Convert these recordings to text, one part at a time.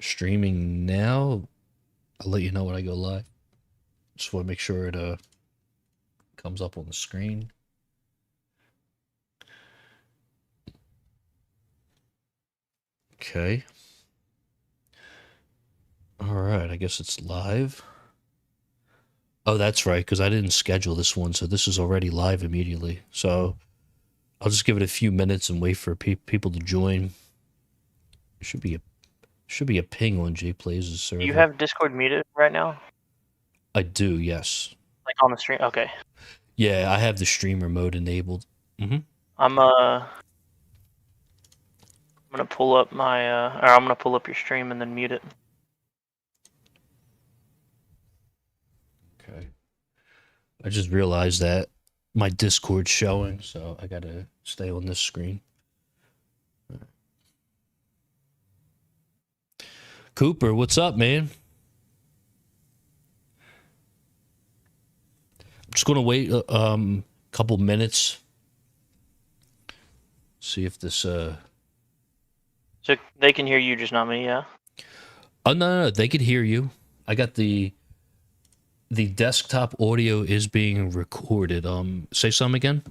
streaming now. I'll let you know when I go live. Just want to make sure it comes up on the screen. Okay. All right, I guess it's live. Oh, that's right, because I didn't schedule this one, so this is already live immediately. So I'll just give it a few minutes and wait for people to join. Should be a ping on JPlays' server. You have Discord muted right now? I do, yes. Like on the stream? Okay. Yeah, I have the streamer mode enabled. Mm-hmm. I'm gonna pull up my or I'm gonna pull up your stream and then mute it. Okay. I just realized that my Discord's showing, so I gotta stay on this screen. Cooper, what's up, man? I'm just gonna wait a couple minutes. See if this So they can hear you, just not me, yeah? Oh no, they could hear you. I got the desktop audio is being recorded. Say something again.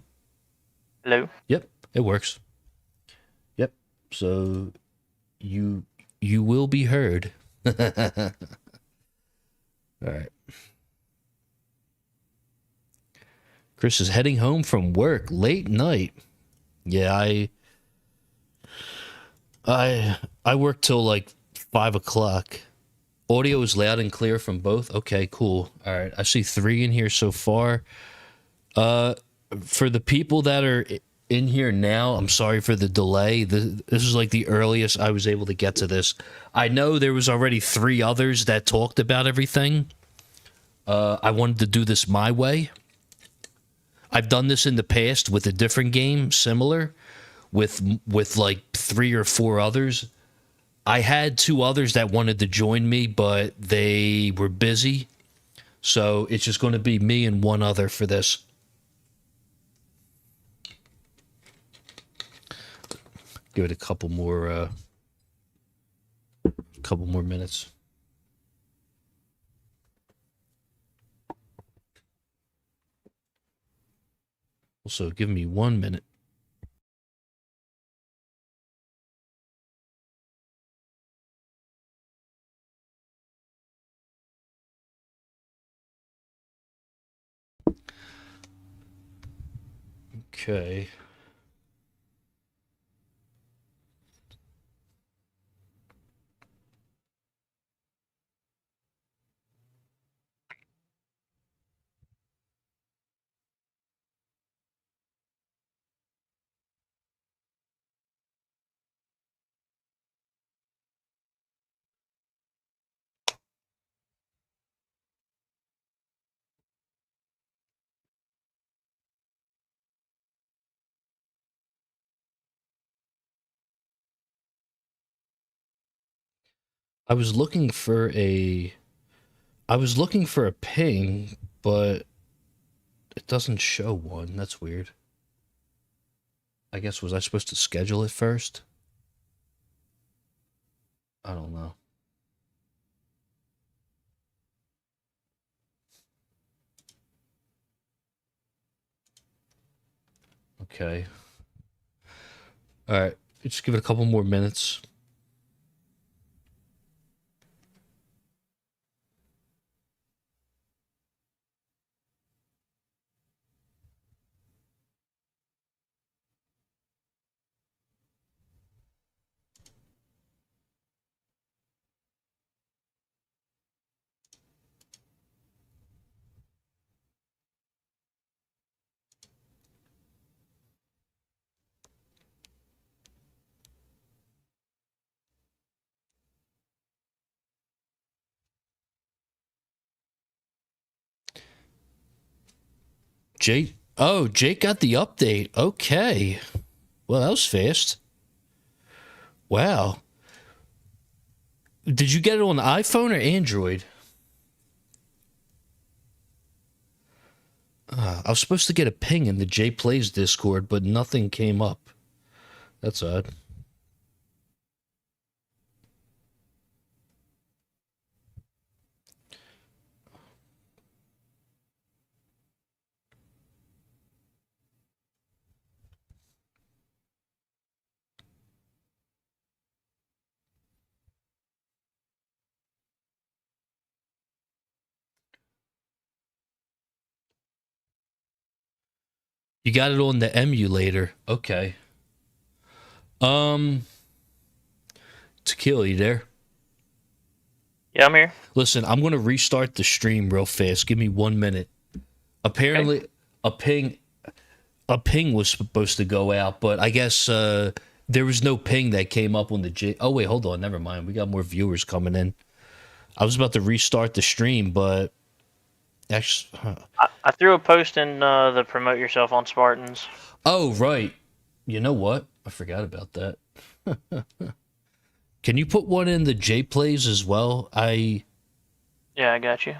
Hello? Yep, it works. Yep. So you will be heard. All right. Chris is heading home from work late night. Yeah, I work till like 5 o'clock. Audio is loud and clear from both. Okay, cool. All right, I see 3 in here so far. For the people that are in here now, I'm sorry for the delay. This is like the earliest I was able to get to this. I know there was already 3 others that talked about everything. I wanted to do this my way. I've done this in the past with a different game, similar, with like 3 or 4 others. I had 2 others that wanted to join me, but they were busy. So it's just going to be me and 1 other for this. Give it a couple more minutes. Also, give me 1 minute. Okay. I was looking for a ping, but it doesn't show one. That's weird. I guess, was I supposed to schedule it first? I don't know. Okay. All right. Just give it a couple more minutes. Jake got the update. Okay. Well, that was fast. Wow. Did you get it on the iPhone or Android? I was supposed to get a ping in the JPlays Discord, but nothing came up. That's odd. You got it on the emulator. Okay. Tequila, you there? Yeah, I'm here. Listen, I'm gonna restart the stream real fast. Give me 1 minute. Apparently, Okay. a ping was supposed to go out, but I guess there was no ping that came up on the J. Oh wait, hold on. Never mind. We got more viewers coming in. I was about to restart the stream, but actually, I threw a post in the promote yourself on Spartans. oh right. You know what? I forgot about that. Can you put one in the J plays as well? Yeah, I got you.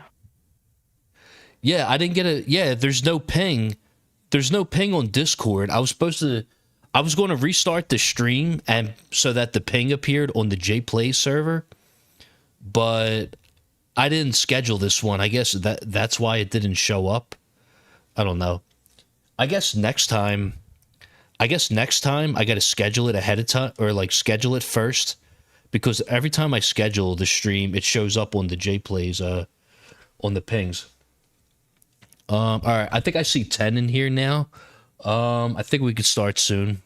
Yeah, I didn't get a yeah, there's no ping. There's no ping on Discord. I was going to restart the stream and so that the ping appeared on the J Play server, but I didn't schedule this one. I guess that's why it didn't show up. I don't know. I guess next time I got to schedule it ahead of time or like schedule it first because every time I schedule the stream, it shows up on the J Plays on the pings. All right, I think I see 10 in here now. I think we could start soon.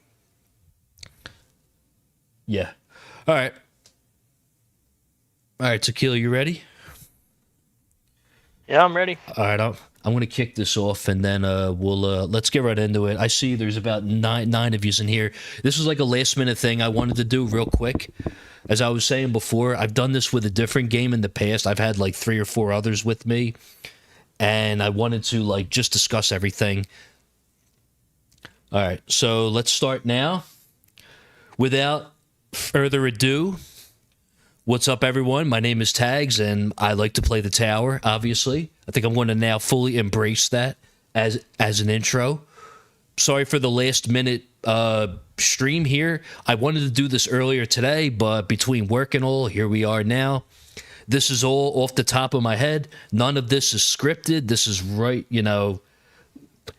Yeah. All right. All right, Tequila, you ready? Yeah, I'm ready. All right, I'm going to kick this off and then we'll let's get right into it. I see there's about nine of yous in here. This was like a last minute thing I wanted to do real quick. As I was saying before, I've done this with a different game in the past. I've had like 3 or 4 others with me. And I wanted to like just discuss everything. All right, so let's start now. Without further ado, what's up, everyone? My name is Tags, and I like to play the tower. Obviously, I think I'm going to now fully embrace that as an intro. Sorry for the last minute stream here. I wanted to do this earlier today, but between work and all, here we are now. This is all off the top of my head. None of this is scripted. This is right,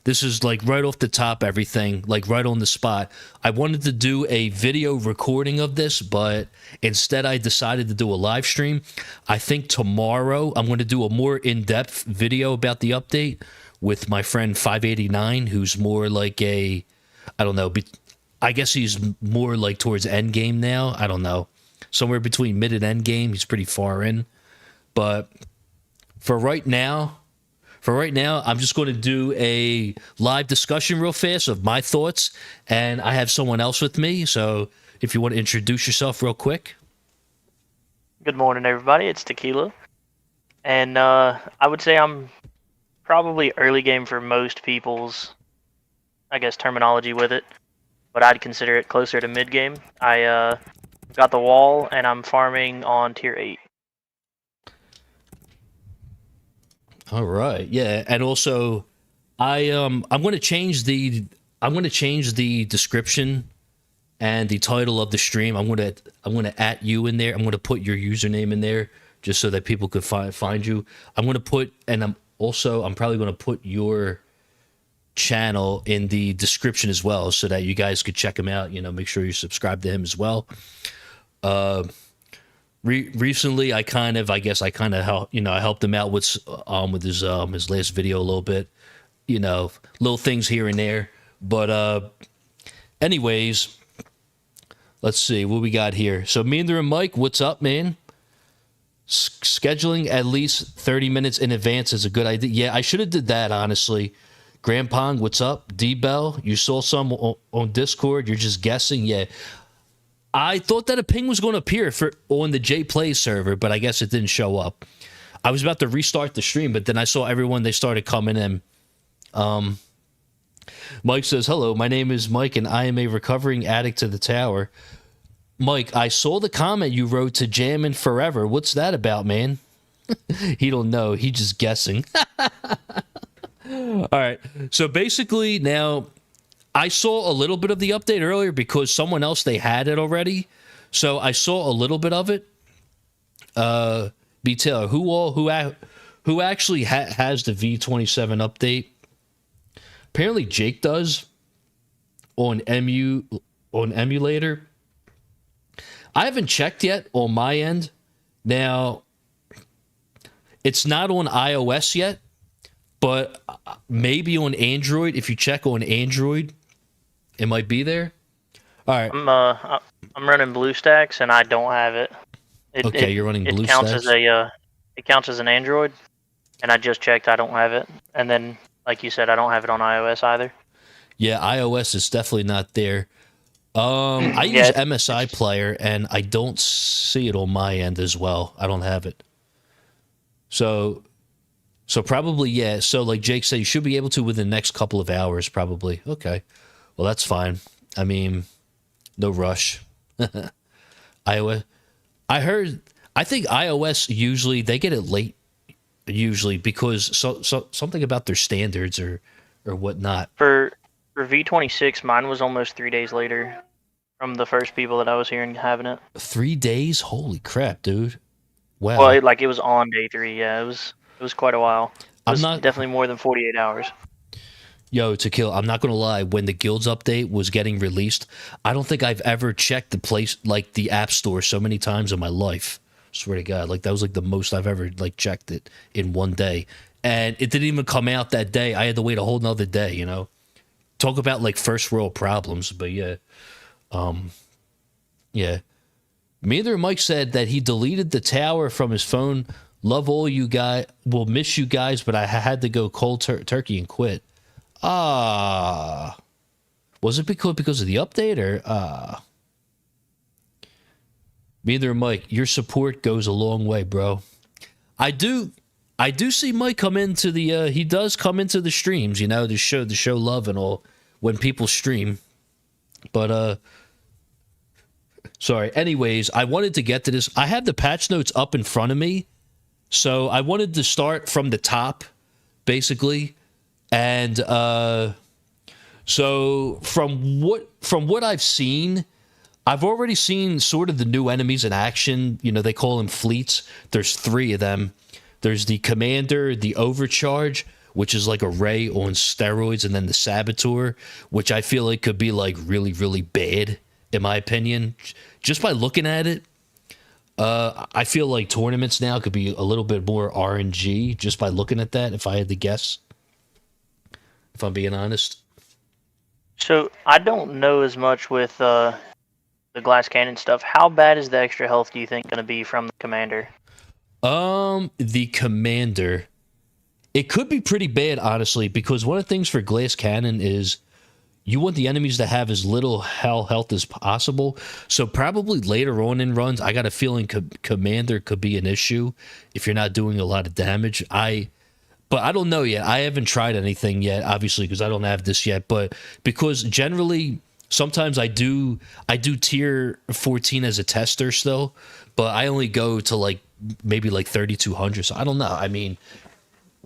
this is like right off the top, everything, like right on the spot. I wanted to do a video recording of this, but instead I decided to do a live stream. I think tomorrow I'm going to do a more in-depth video about the update with my friend 589, who's more like I don't know, I guess he's more like towards end game now. I don't know. Somewhere between mid and end game. He's pretty far in. But for right now, I'm just going to do a live discussion real fast of my thoughts. And I have someone else with me. So if you want to introduce yourself real quick. Good morning, everybody. It's Tequila. And I would say I'm probably early game for most people's, I guess, terminology with it. But I'd consider it closer to mid game. I got the wall, and I'm farming on tier 8. All right, yeah, and also, I'm going to change the description and the title of the stream. I'm going to at you in there. I'm going to put your username in there just so that people could find you. I'm going to put, and I'm probably going to put your channel in the description as well so that you guys could check him out. Make sure you subscribe to him as well. Recently I helped him out with his last video a little bit, little things here and there. But anyways, let's see what we got here. So Meander and Mike, what's up, man? Scheduling at least 30 minutes in advance is a good idea. Yeah, I should have did that, honestly. Grandpong, what's up? D-Bell, you saw some on Discord. You're just guessing. Yeah. I thought that a ping was going to appear on the J Play server, but I guess it didn't show up. I was about to restart the stream, but then I saw everyone, they started coming in. Mike says, hello, my name is Mike, and I am a recovering addict to the tower. Mike, I saw the comment you wrote to Jammin' Forever. What's that about, man? He don't know. He just guessing. All right. So basically now I saw a little bit of the update earlier because someone else, they had it already. So I saw a little bit of it. B Taylor, who actually has the v27 update? Apparently Jake does on emulator. I haven't checked yet on my end. Now, it's not on iOS yet, But maybe on Android, if you check on Android, it might be there. All right. I'm running BlueStacks and I don't have it. Okay, you're running It counts as BlueStacks? it counts as an Android, and I just checked. I don't have it. And then, like you said, I don't have it on iOS either. Yeah, iOS is definitely not there. I Yeah, use MSI Player, and I don't see it on my end as well. I don't have it. So, so probably, yeah. So like Jake said, you should be able to within the next couple of hours, probably. Okay. Well, that's fine. I mean, no rush. iOS. I think iOS usually they get it late, usually because something about their standards or whatnot. for V26, mine was almost 3 days later from the first people that I was hearing having it. 3 days? Holy crap, dude! Wow. Well, it was on day 3. Yeah, it was quite a while. It I'm was not. definitely more than 48 hours. Yo, to kill. I'm not gonna lie. When the guilds update was getting released, I don't think I've ever checked the place like the app store so many times in my life. Swear to God, like that was like the most I've ever like checked it in one day, and it didn't even come out that day. I had to wait a whole nother day. You know, talk about like first world problems. But yeah, yeah. Neither Mike said that he deleted the tower from his phone. Love all you guys. Will miss you guys, but I had to go cold turkey and quit. Ah, was it because of the update or Neither Mike, your support goes a long way, bro. I do see Mike come into the he does come into the streams, you know, to show love and all when people stream. But sorry. Anyways, I wanted to get to this. I have the patch notes up in front of me. So I wanted to start from the top, basically. And so from what I've seen, I've already seen sort of the new enemies in action. You know, they call them fleets. There's 3 of them. There's the Commander, the Overcharge, which is like a Ray on steroids, and then the Saboteur, which I feel like could be like really, really bad, in my opinion. Just by looking at it, I feel like tournaments now could be a little bit more RNG just by looking at that, if I had to guess. If I'm being honest. So I don't know as much with the glass cannon stuff. How bad is the extra health do you think going to be from the Commander? The Commander, it could be pretty bad, honestly, because one of the things for glass cannon is you want the enemies to have as little health as possible. So probably later on in runs, I got a feeling Commander could be an issue if you're not doing a lot of damage. But I don't know yet. I haven't tried anything yet, obviously, because I don't have this yet. But because generally, sometimes I do tier 14 as a tester still, but I only go to like maybe like 3200. So I don't know. I mean,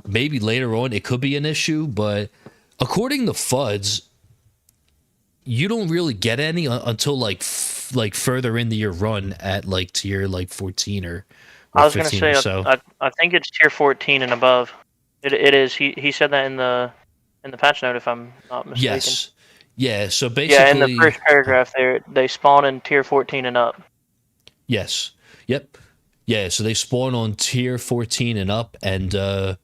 maybe later on it could be an issue, but according to FUDs, you don't really get any until like further into your run at like tier like 14 or I was going to 15 say, or so. I think it's tier 14 and above. It is. He said that in the patch note, if I'm not mistaken. Yes. Yeah, so basically... Yeah, in the first paragraph there, they spawn in tier 14 and up. Yes. Yep. Yeah, so they spawn on tier 14 and up, and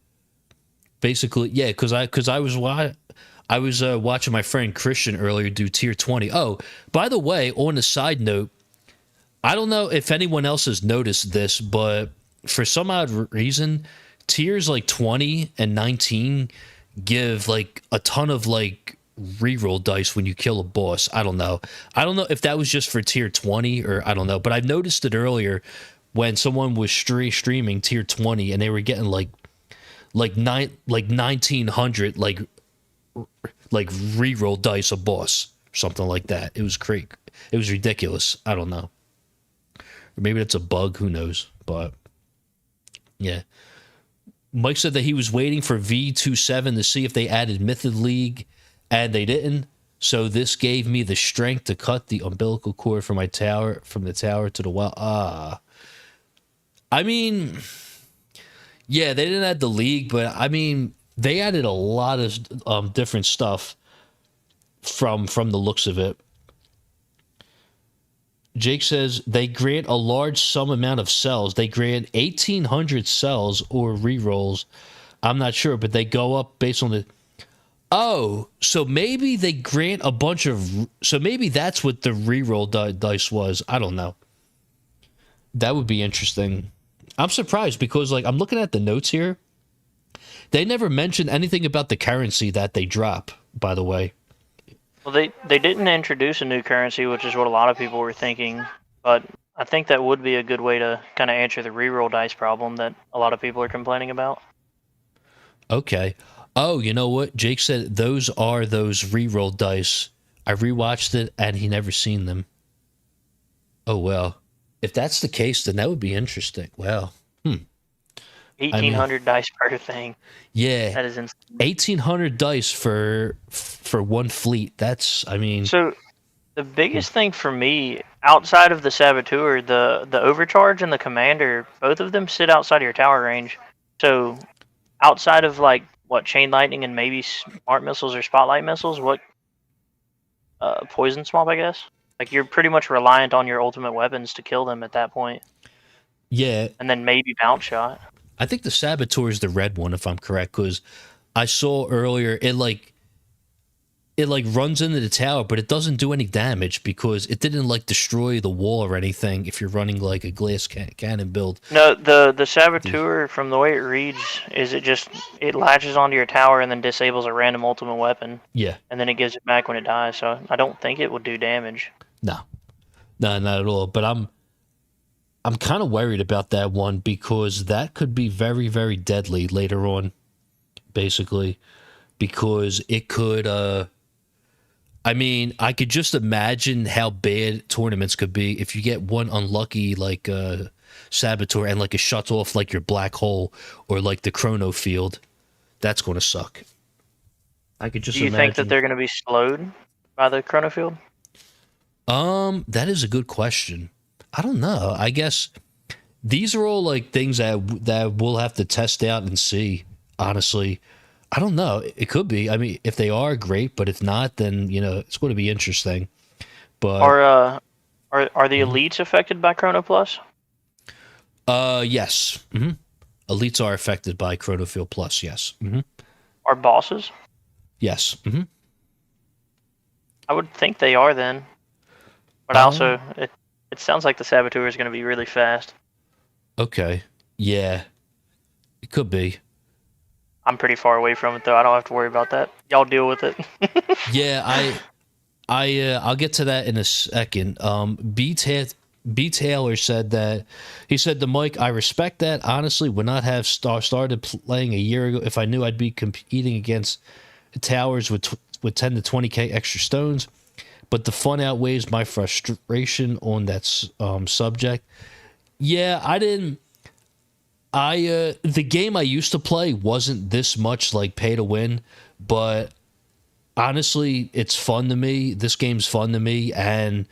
basically, yeah, because I was watching my friend Christian earlier do tier 20. Oh, by the way, on a side note, I don't know if anyone else has noticed this, but for some odd reason, tiers like 20 and 19 give like a ton of like reroll dice when you kill a boss. I don't know if that was just for tier 20 or I don't know, but I noticed it earlier when someone was streaming tier 20 and they were getting like 1900 like reroll dice a boss or something like that. It was great. It was ridiculous. I don't know. Or maybe that's a bug, who knows, but yeah. Mike said that he was waiting for v27 to see if they added Mythic League, and they didn't. So this gave me the strength to cut the umbilical cord from the tower to the wall. I mean, yeah, they didn't add the league, but I mean, they added a lot of different stuff from the looks of it. Jake says they grant a large sum amount of cells. They grant 1,800 cells or rerolls I'm not sure, but they go up based on the. Oh, so maybe they grant a bunch of. So maybe that's what the reroll dice was. I don't know. That would be interesting. I'm surprised because, like, I'm looking at the notes here. They never mentioned anything about the currency that they drop, by the way. Well, they didn't introduce a new currency, which is what a lot of people were thinking. But I think that would be a good way to kind of answer the reroll dice problem that a lot of people are complaining about. Okay. Oh, you know what? Jake said those are those reroll dice. I rewatched it and he never seen them. Oh, well. If that's the case, then that would be interesting. Well, 1,800 dice per thing. Yeah. That is insane. 1,800 dice for one fleet. That's, I mean. So the biggest thing for me, outside of the Saboteur, the Overcharge and the Commander, both of them sit outside of your tower range. So outside of, like, what, Chain Lightning and maybe Smart Missiles or Spotlight Missiles, what, Poison Swamp, I guess? Like, you're pretty much reliant on your ultimate weapons to kill them at that point. Yeah. And then maybe Bounce Shot. I think the Saboteur is the red one, if I'm correct, because I saw earlier it runs into the tower, but it doesn't do any damage because it didn't, like, destroy the wall or anything if you're running, like, a glass cannon build. No, the Saboteur, from the way it reads, is it latches onto your tower and then disables a random ultimate weapon. Yeah. And then it gives it back when it dies, so I don't think it would do damage. No, not at all. But I'm kind of worried about that one because that could be very, very deadly later on, basically, because it could. I mean, I could just imagine how bad tournaments could be if you get one unlucky, like, Saboteur and, like, it shuts off, like, your black hole or, like, the chrono field. That's going to suck. I could just. Do you imagine. think that they're going to be slowed by the chrono field? That is a good question. I don't know. I guess these are all, like, things that we'll have to test out and see. Honestly, I don't know. It could be. I mean, if they are, great. But if not, then, you know, it's going to be interesting. But are the elites affected by Chrono Plus? Yes. Mm-hmm. Elites are affected by Chrono Field Plus. Yes. Mm-hmm. Are bosses? Yes. Mm-hmm. I would think they are then. But also, it sounds like the Saboteur is going to be really fast. Okay. Yeah. It could be. I'm pretty far away from it, though. I don't have to worry about that. Y'all deal with it. Yeah, I'll get to that in a second. B Taylor said that he said to Mike, I respect that. Honestly, would not have started playing a year ago if I knew I'd be competing against towers with 10 to 20k extra stones. But the fun outweighs my frustration on that subject. Yeah, the game I used to play wasn't this much like pay to win, but honestly, it's fun to me. This game's fun to me, and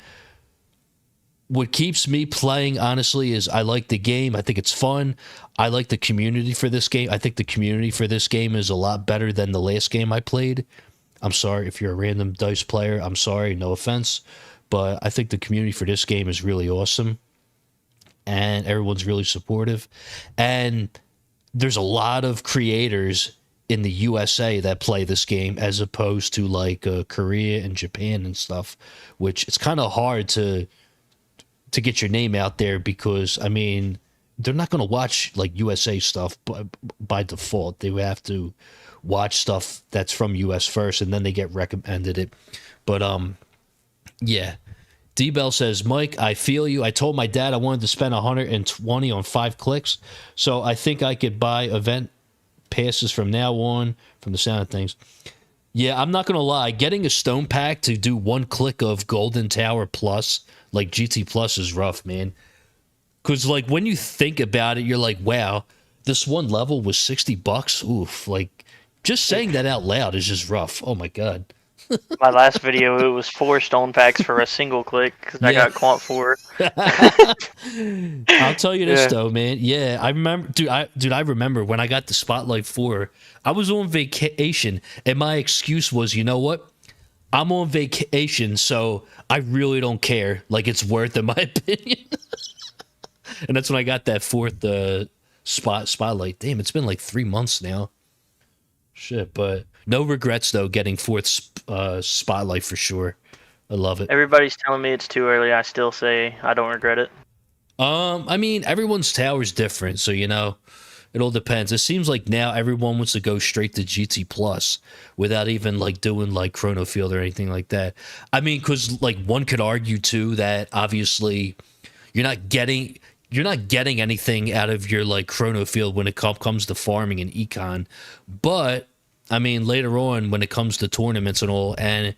what keeps me playing, honestly, is I like the game. I think it's fun. I like the community for this game. I think the community for this game is a lot better than the last game I played. I'm sorry if you're a random dice player. I'm sorry, no offense. But I think the community for this game is really awesome. And everyone's really supportive. And there's a lot of creators in the USA that play this game as opposed to, like, Korea and Japan and stuff, which it's kind of hard to get your name out there because, I mean, they're not going to watch, like, USA stuff by default. They would have to watch stuff that's from US first, and then they get recommended it. But yeah. D-Bell says, Mike, I feel you. I told my dad I wanted to spend 120 on 5 clicks, so I think I could buy event passes from now on, from the sound of things. Yeah, I'm not going to lie. Getting a stone pack to do 1 click of Golden Tower Plus, like GT Plus, is rough, man. Because, like, when you think about it, you're like, wow, this one level was $60. Oof, like, just saying that out loud is just rough. Oh, my God. My last video, it was 4 stone packs for a single click because I got Quant 4. I'll tell you this, though, man. Yeah, I remember, I remember when I got the Spotlight 4, I was on vacation, and my excuse was, you know what? I'm on vacation, so I really don't care. Like, it's worth it, in my opinion. And that's when I got that 4th Spotlight. Damn, it's been like 3 months now. Shit, but no regrets though. Getting spotlight for sure. I love it. Everybody's telling me it's too early. I still say I don't regret it. I mean, everyone's tower's different, so it all depends. It seems like now everyone wants to go straight to GT Plus without even like doing like Chrono Field or anything like that. I mean, because like one could argue too that obviously you're not getting anything out of your like Chrono Field when it comes to farming and econ, but I mean later on when it comes to tournaments and all, and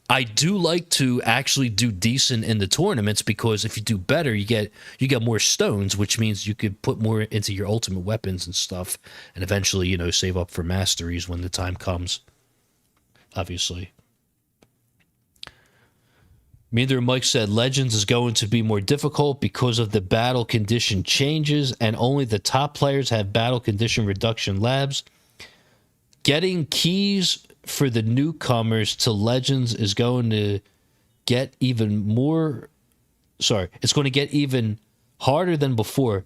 I do like to actually do decent in the tournaments because if you do better, you get more stones, which means you could put more into your ultimate weapons and stuff, and eventually, save up for masteries when the time comes. Obviously. Meander Mike said Legends is going to be more difficult because of the battle condition changes, and only the top players have battle condition reduction labs. Getting keys for the newcomers to Legends is going to get even more. Sorry, it's going to get even harder than before.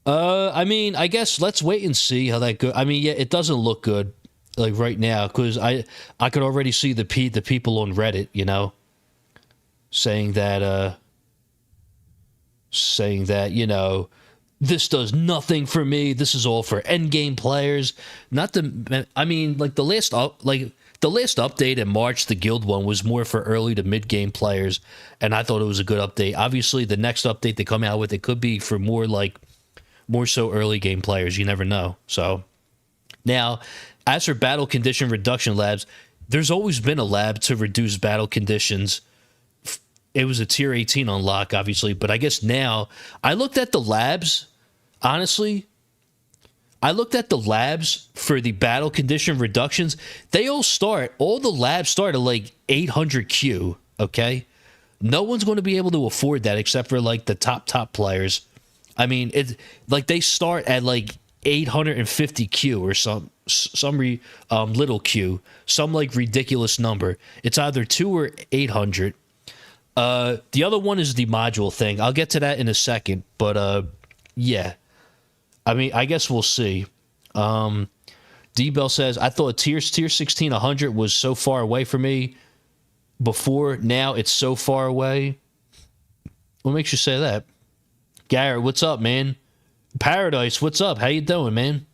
I mean, I guess let's wait and see how that goes. I mean, yeah, it doesn't look good like right now because I could already see the people on Reddit, saying that this does nothing for me. This is all for endgame players. I mean, like the last update in March, the guild one was more for early to mid game players, and I thought it was a good update. Obviously, the next update they come out with, it could be for more so early game players. You never know. So now, as for battle condition reduction labs, there's always been a lab to reduce battle conditions. It was a tier 18 unlock, obviously, but I guess now I looked at the labs. Honestly, I looked at the labs for the battle condition reductions. All the labs start at like 800 Q, okay? No one's going to be able to afford that except for like the top players. I mean, they start at like 850 Q or some little Q, some like ridiculous number. It's either 2 or 800. The other one is the module thing. I'll get to that in a second, but yeah. I mean, I guess we'll see. D-Bell says, I thought tier 16 100 was so far away from me before. Now it's so far away. What makes you say that? Garrett, what's up, man? Paradise, what's up? How you doing, man?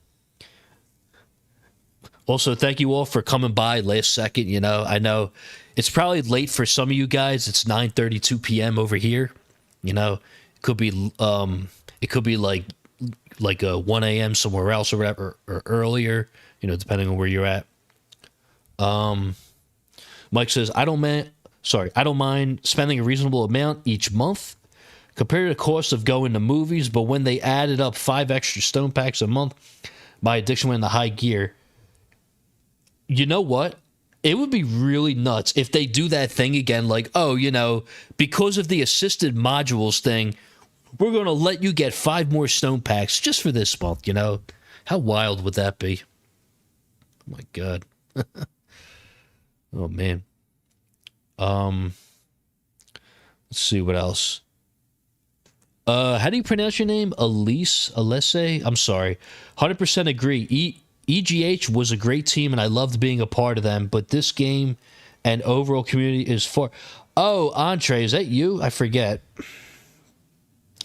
Also, thank you all for coming by last second. I know it's probably late for some of you guys. It's 9:32 p.m. over here. It could be like 1 a.m. somewhere else or whatever, or earlier, depending on where you're at. Mike says, I don't mind spending a reasonable amount each month compared to the cost of going to movies, but when they added up 5 extra stone packs a month, my addiction went in the high gear. You know what? It would be really nuts if they do that thing again, like, because of the assisted modules thing, we're going to let you get 5 more stone packs just for this month, How wild would that be? Oh, my God. Oh, man. Let's see what else. How do you pronounce your name? Alesse? I'm sorry. 100% agree. EGH was a great team, and I loved being a part of them, but this game and overall community is far... Oh, Entree, is that you? I forget.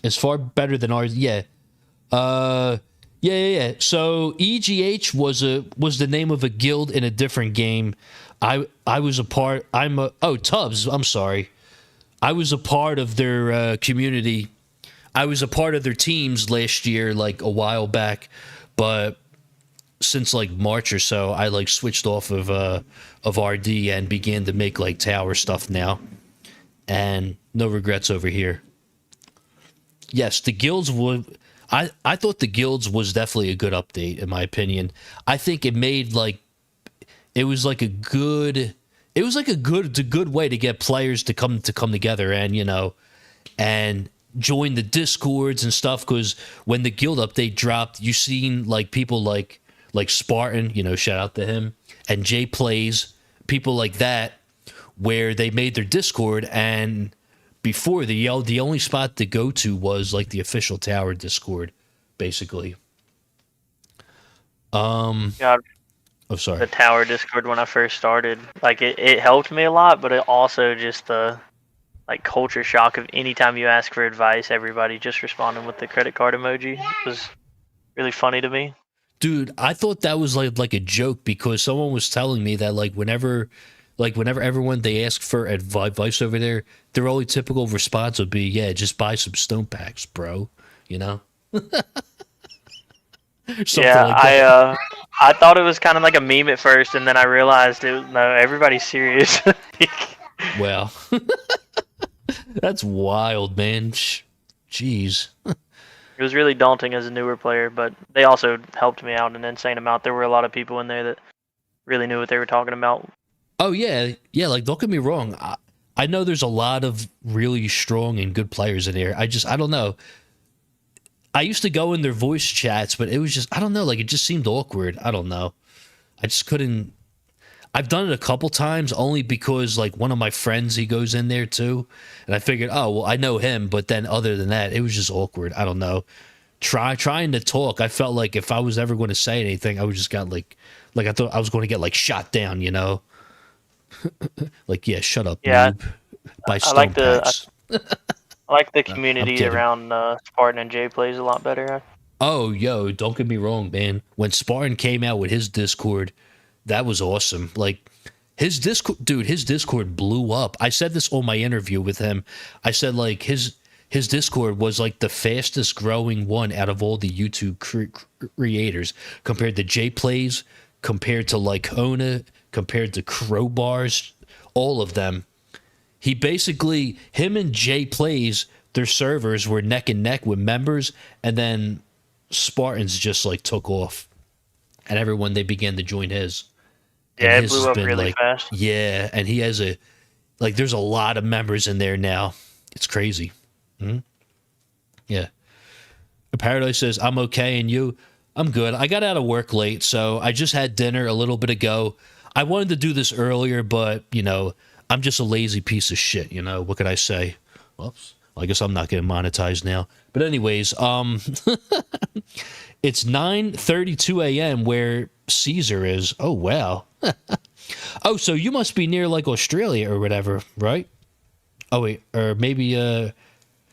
It's far better than ours. Yeah. Yeah. So EGH was the name of a guild in a different game. I was a part... Tubbs, I'm sorry. I was a part of their community. I was a part of their teams last year, like a while back, but... since like March or so, I like switched off of RD and began to make like tower stuff now, and no regrets over here. Yes, the guilds would. I thought the guilds was definitely a good update in my opinion. I think it made it was like a good way to get players to come together and join the discords and stuff, because when the guild update dropped, you seen like people like Spartan, shout out to him, and Jay Plays, people like that, where they made their Discord, and before the only spot to go to was like the official tower Discord, basically. Yeah, Oh, sorry. the Tower Discord when I first started. Like it helped me a lot, but it also just the like culture shock of anytime you ask for advice, everybody just responding with the credit card emoji was really funny to me. Dude, I thought that was like a joke because someone was telling me that whenever everyone they ask for advice over there, their only typical response would be, "Yeah, just buy some stone packs, bro." You know, something Yeah, like that. I thought it was kind of like a meme at first, and then I realized no, everybody's serious. Well, that's wild, man. Jeez. It was really daunting as a newer player, but they also helped me out an insane amount. There were a lot of people in there that really knew what they were talking about. Oh yeah, yeah. Like, don't get me wrong. I know there's a lot of really strong and good players in there. I don't know. I used to go in their voice chats, but it was just, I don't know. Like, it just seemed awkward. I don't know. I just couldn't. I've done it a couple times only because like one of my friends, he goes in there too, and I figured, oh well, I know him, but then other than that, it was just awkward. I don't know. Trying to talk, I felt like if I was ever going to say anything, I would just got like I thought I was going to get like shot down, you know? Like, yeah, shut up, Yeah, noob. By I stone like the packs. I like the I'm community kidding. around Spartan and Jay plays a lot better. Oh, yo, don't get me wrong, man. When Spartan came out with his Discord, that was awesome. Like, his Discord, dude, his Discord blew up. I said this on my interview with him. I said, like, his Discord was like the fastest growing one out of all the YouTube creators compared to J Plays, compared to Lycona, compared to Crowbars, all of them. He basically, him and Jay Plays, their servers were neck and neck with members, and then Spartans just like took off, and everyone they began to join his. And Yeah, it his has blew up been really like, fast. yeah, and he has there's a lot of members in there now. It's crazy. Yeah. Paradise says, I'm okay, and you? I'm good. I got out of work late, so I just had dinner a little bit ago. I wanted to do this earlier, but, you know, I'm just a lazy piece of shit, you know? What could I say? Whoops. Well, I guess I'm not getting monetized now. But anyways, it's 9:32 a.m. where Caesar is. Oh, wow. Oh, so you must be near, like, Australia or whatever, right? Oh, wait. Or maybe,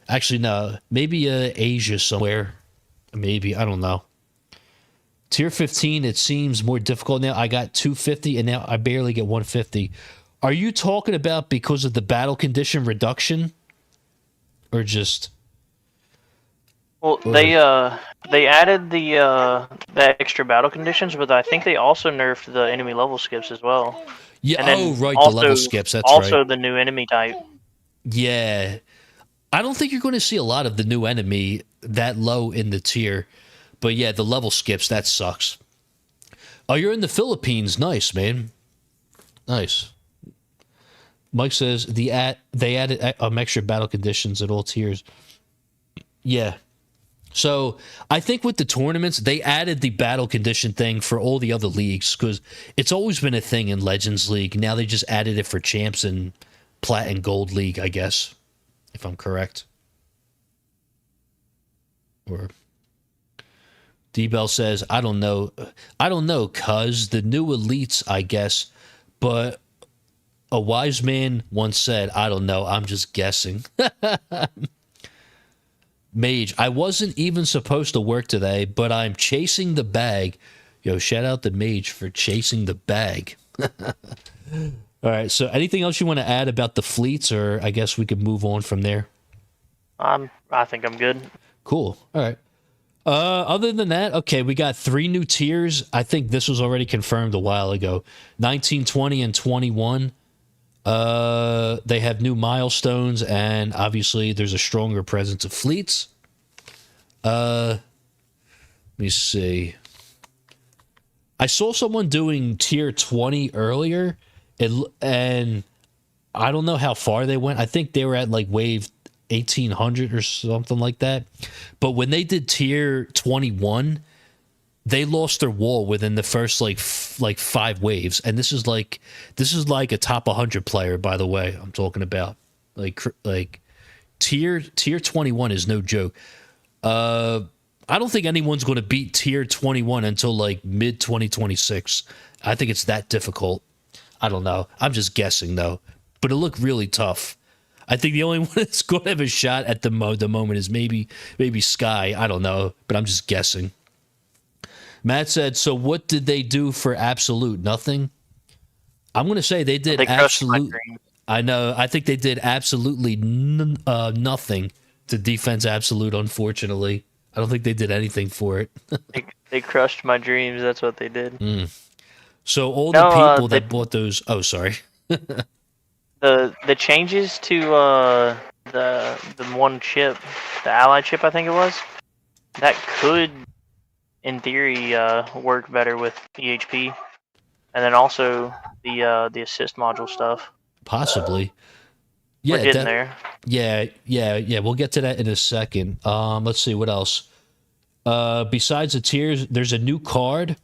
actually, no. Maybe Asia somewhere. Maybe. I don't know. Tier 15, it seems more difficult now. I got 250, and now I barely get 150. Are you talking about because of the battle condition reduction? Or just... Well, Or, they added the extra battle conditions, but I think they also nerfed the enemy level skips as well. yeah, And then oh, right, the also level skips. That's also right. the new enemy type. Yeah. I don't think you're going to see a lot of the new enemy that low in the tier. But yeah, the level skips, that sucks. Oh, you're in the Philippines. Nice, man. Nice. Mike says they added extra battle conditions at all tiers. Yeah. So I think with the tournaments, they added the battle condition thing for all the other leagues because it's always been a thing in Legends League. Now they just added it for Champs and Plat and Gold League, I guess, if I'm correct. Or D-Bell says, I don't know. I don't know, cuz the new elites, I guess. But a wise man once said, I don't know, I'm just guessing. Mage, I wasn't even supposed to work today, but I'm chasing the bag. Yo, shout out to Mage for chasing the bag. All right, so anything else you want to add about the fleets, or I guess we could move on from there? I think I'm good. Cool. All right. Other than that, okay, we got 3 new tiers. I think this was already confirmed a while ago. 19, 20, and 21. They have new milestones, and obviously there's a stronger presence of fleets. Let me see. I saw someone doing tier 20 earlier, and I don't know how far they went. I think they were at like wave 1800 or something like that. But when they did tier 21, they lost their wall within the first like 5 waves, and this is like a top 100 player, by the way. I'm talking about like tier 21 is no joke. I don't think anyone's going to beat tier 21 until like mid 2026. I think it's that difficult. I don't know. I'm just guessing though, but it looked really tough. I think the only one that's going to have a shot at the moment is maybe Sky. I don't know, but I'm just guessing. Matt said, "So what did they do for Absolute? Nothing." I'm going to say they did absolute. I know. I think they did absolutely nothing to defense Absolute. Unfortunately, I don't think they did anything for it. They crushed my dreams. That's what they did. So all the people that bought those. Oh, sorry. The changes to the one chip, the Allied chip, I think it was, that could, in theory, work better with EHP, and then also the assist module stuff. Possibly. Yeah, we're getting there. Yeah. We'll get to that in a second. Let's see what else. Besides the tiers, there's a new card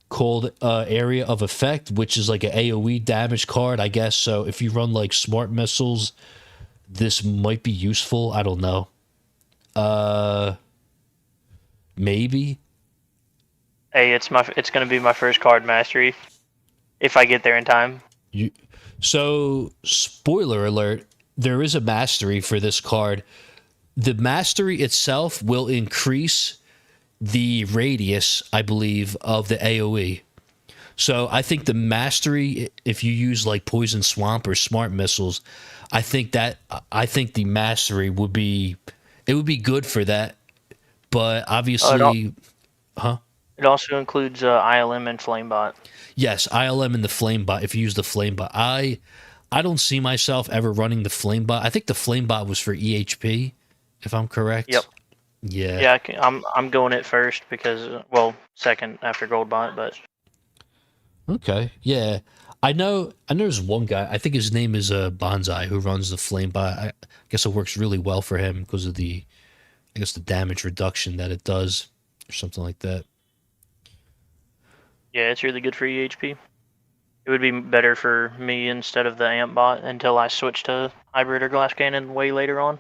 called Area of Effect, which is like an AoE damage card, I guess. So if you run like smart missiles, this might be useful. I don't know. Maybe. Hey, it's gonna be my first card mastery if I get there in time. So spoiler alert, there is a mastery for this card. The mastery itself will increase the radius, I believe, of the AoE. So I think the mastery, if you use like Poison Swamp or Smart Missiles, I think the mastery would be good for that. But obviously, It also includes ILM and Flamebot. Yes, ILM and the Flamebot. If you use the Flamebot, I don't see myself ever running the Flamebot. I think the Flamebot was for EHP, if I'm correct. Yep. Yeah. Yeah, I'm going it first because, second after Goldbot, but. Okay. Yeah. I know there's one guy, I think his name is Bonsai, who runs the Flamebot. I guess it works really well for him because of the damage reduction that it does or something like that. Yeah, it's really good for EHP. It would be better for me instead of the Amp bot until I switch to Hybrid or Glass Cannon way later on.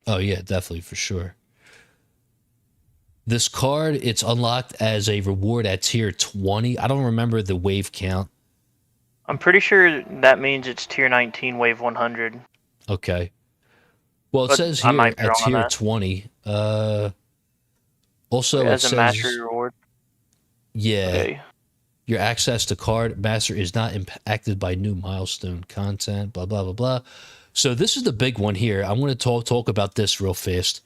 Oh yeah, definitely, for sure. This card, it's unlocked as a reward at tier 20. I don't remember the wave count. I'm pretty sure that means it's tier 19, wave 100. Okay. Well, it says here at tier 20. Also, it says... as a mastery reward? Yeah. Okay. Your access to card master is not impacted by new milestone content, blah, blah, blah, blah. So this is the big one here. I'm going to talk about this real fast.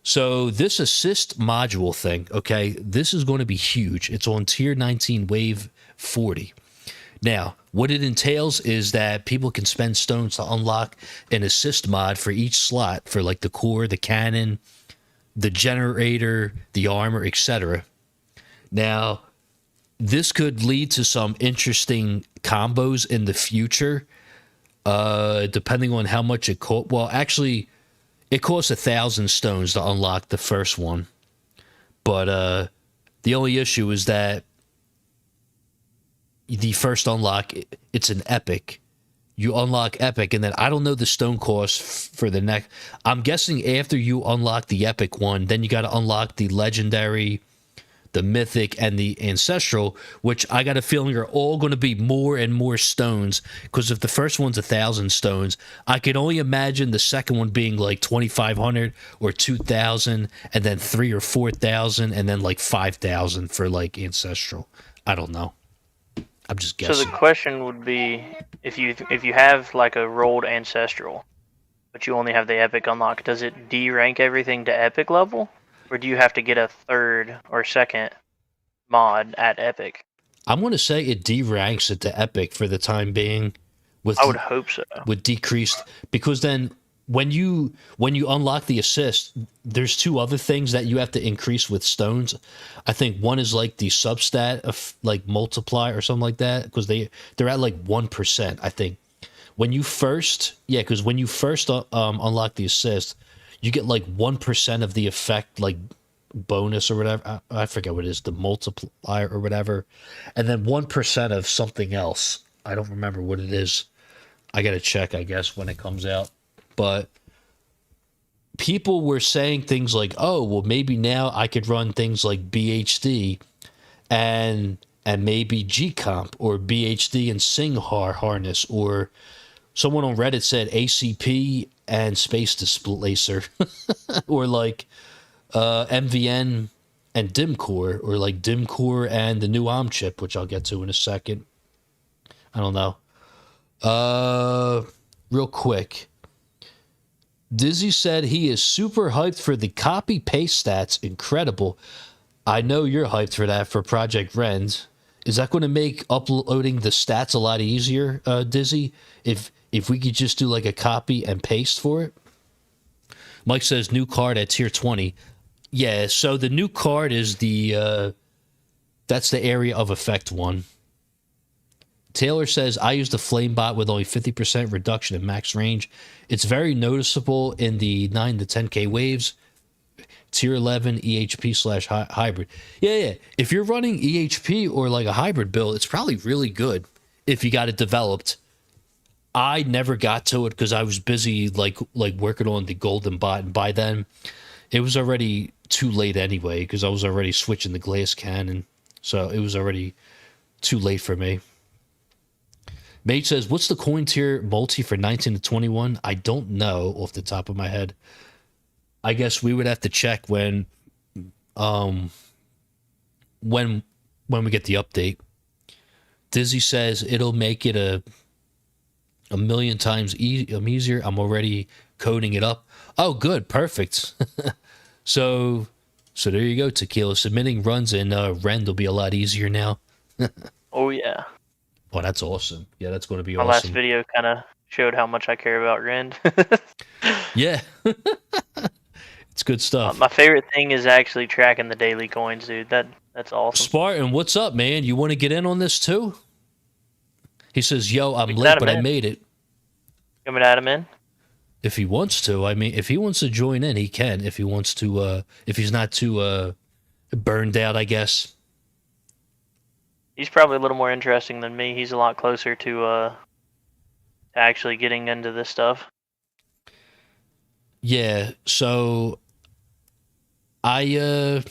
So this assist module thing, okay, this is going to be huge. It's on tier 19, wave 40. Now, what it entails is that people can spend stones to unlock an assist mod for each slot for like the core, the cannon, the generator, the armor, etc. Now, this could lead to some interesting combos in the future, depending on how much it costs. Well, actually, it costs 1,000 stones to unlock the first one. But the only issue is that the first unlock, it's an epic. You unlock epic, and then I don't know the stone cost for the next. I'm guessing after you unlock the epic one, then you got to unlock the legendary, the mythic, and the ancestral, which I got a feeling are all going to be more and more stones, because if the first one's 1,000 stones, I could only imagine the second one being like 2,500 or 2,000, and then 3,000 or 4,000, and then like 5,000 for like ancestral. I don't know. I'm just guessing. So the question would be, if you have like a rolled ancestral, but you only have the epic unlock, does it D-rank everything to epic level? Or do you have to get a third or second mod at epic? I'm going to say it D-ranks it to epic for the time being. I would hope so. With decreased, because then when you unlock the assist, there's two other things that you have to increase with stones. I think one is like the substat of like multiply or something like that, because they're at like 1%, I think. When you first unlock the assist, you get like 1% of the effect, like bonus or whatever. I forget what it is, the multiplier or whatever. And then 1% of something else. I don't remember what it is. I got to check, I guess, when it comes out. But people were saying things like, "Oh, well, maybe now I could run things like BHD and maybe G-Comp or BHD and Singhar harness," or someone on Reddit said ACP and Space Displacer, or like MVN and DIMCore, or like DIMCore and the new ARM chip, which I'll get to in a second. I don't know. Real quick. Dizzy said he is super hyped for the copy paste stats. Incredible. I know you're hyped for that for Project Rend. Is that going to make uploading the stats a lot easier, Dizzy? If we could just do like a copy and paste for it? Mike says new card at tier 20. Yeah, so the new card is that's the area of effect one. Taylor says, I use the flame bot with only 50% reduction in max range. It's very noticeable in the 9 to 10k waves. Tier 11 EHP / hybrid. Yeah. If you're running EHP or like a hybrid build, it's probably really good if you got it developed. I never got to it because I was busy like working on the golden bot, and by then it was already too late anyway because I was already switching the glass cannon, so it was already too late for me. Mage says, what's the coin tier multi for 19 to 21? I don't know off the top of my head. I guess we would have to check when we get the update. Dizzy says it'll make it a million times easier. I'm already coding it up. Oh, good. Perfect. So there you go, Tequila. Submitting runs in Rend will be a lot easier now. Oh, yeah. Oh, that's awesome. Yeah, that's going to be My awesome. last video kind of showed how much I care about Rend. Yeah. It's good stuff. My favorite thing is actually tracking the daily coins, dude. That's awesome. Spartan, what's up, man? You want to get in on this too? He says, yo, I'm We late, got him but I in. made it. You want me to add him in? If he wants to. I mean, if he wants to join in, he can. If he wants to, if he's not too burned out, I guess. He's probably a little more interesting than me. He's a lot closer to actually getting into this stuff. Yeah, so I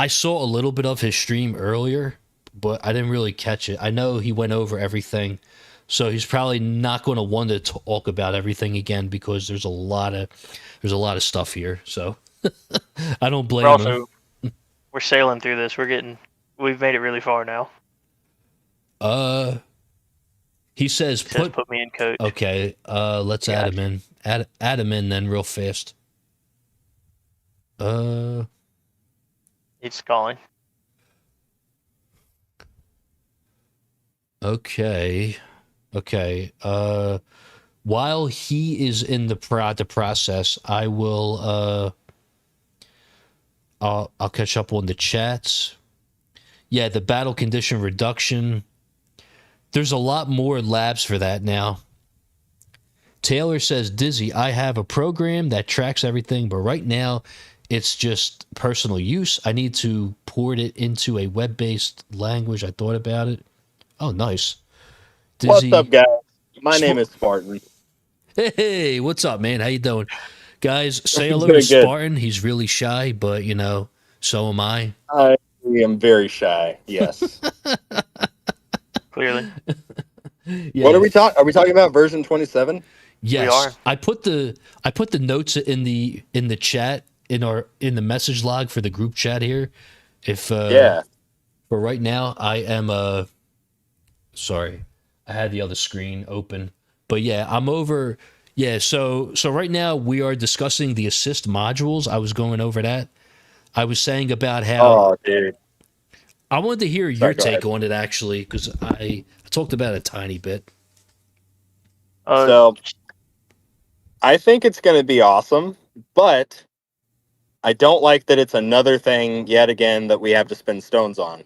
saw a little bit of his stream earlier, but I didn't really catch it. I know he went over everything, so he's probably not going to want to talk about everything again because there's a lot of stuff here. So I don't blame him. We're sailing through this. We've made it really far now. He says put me in coach. Okay, let's add him in. Add him in then real fast. It's calling. Okay. While he is in the process, I will I'll catch up on the chats. Yeah, the battle condition reduction. There's a lot more labs for that now. Taylor says, Dizzy, I have a program that tracks everything, but right now it's just personal use. I need to port it into a web-based language. I thought about it. Oh, nice. Dizzy, what's up, guys? My name is Spartan. Hey, what's up, man? How you doing? Guys, say hello to Spartan. He's really shy, but, you know, so am I. I am very shy, yes. Clearly. Yeah. What are we talking? Are we talking about version 27? Yes. We are. I put the notes in the chat in the message log for the group chat here. If yeah. For right now, I am sorry. I had the other screen open. But yeah, I'm over. Yeah, so right now we are discussing the assist modules. I was going over that. I was saying about how. Oh, dude. I wanted to hear your take on it actually, because I talked about it a tiny bit. So, I think it's going to be awesome, but I don't like that it's another thing yet again that we have to spend stones on.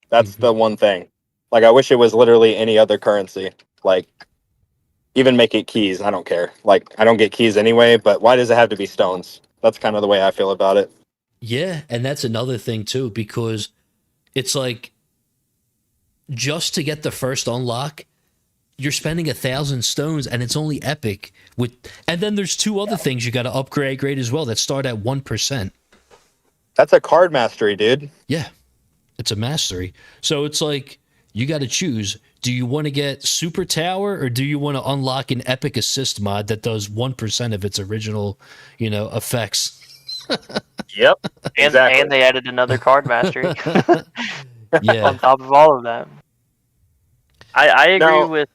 That's the one thing. Like, I wish it was literally any other currency. Like, even make it keys. I don't care. Like, I don't get keys anyway, but why does it have to be stones? That's kind of the way I feel about it. Yeah, and that's another thing too, because it's like just to get the first unlock, you're spending 1,000 stones, and it's only epic and then there's two other things you got to grade as well that start at 1%. That's a card mastery, dude. Yeah, it's a mastery. So it's like you got to choose. Do you want to get Super Tower, or do you want to unlock an epic assist mod that does 1% of its original, effects? Yep. Exactly. And they added another card mastery Yeah. on top of all of that. I agree Now- with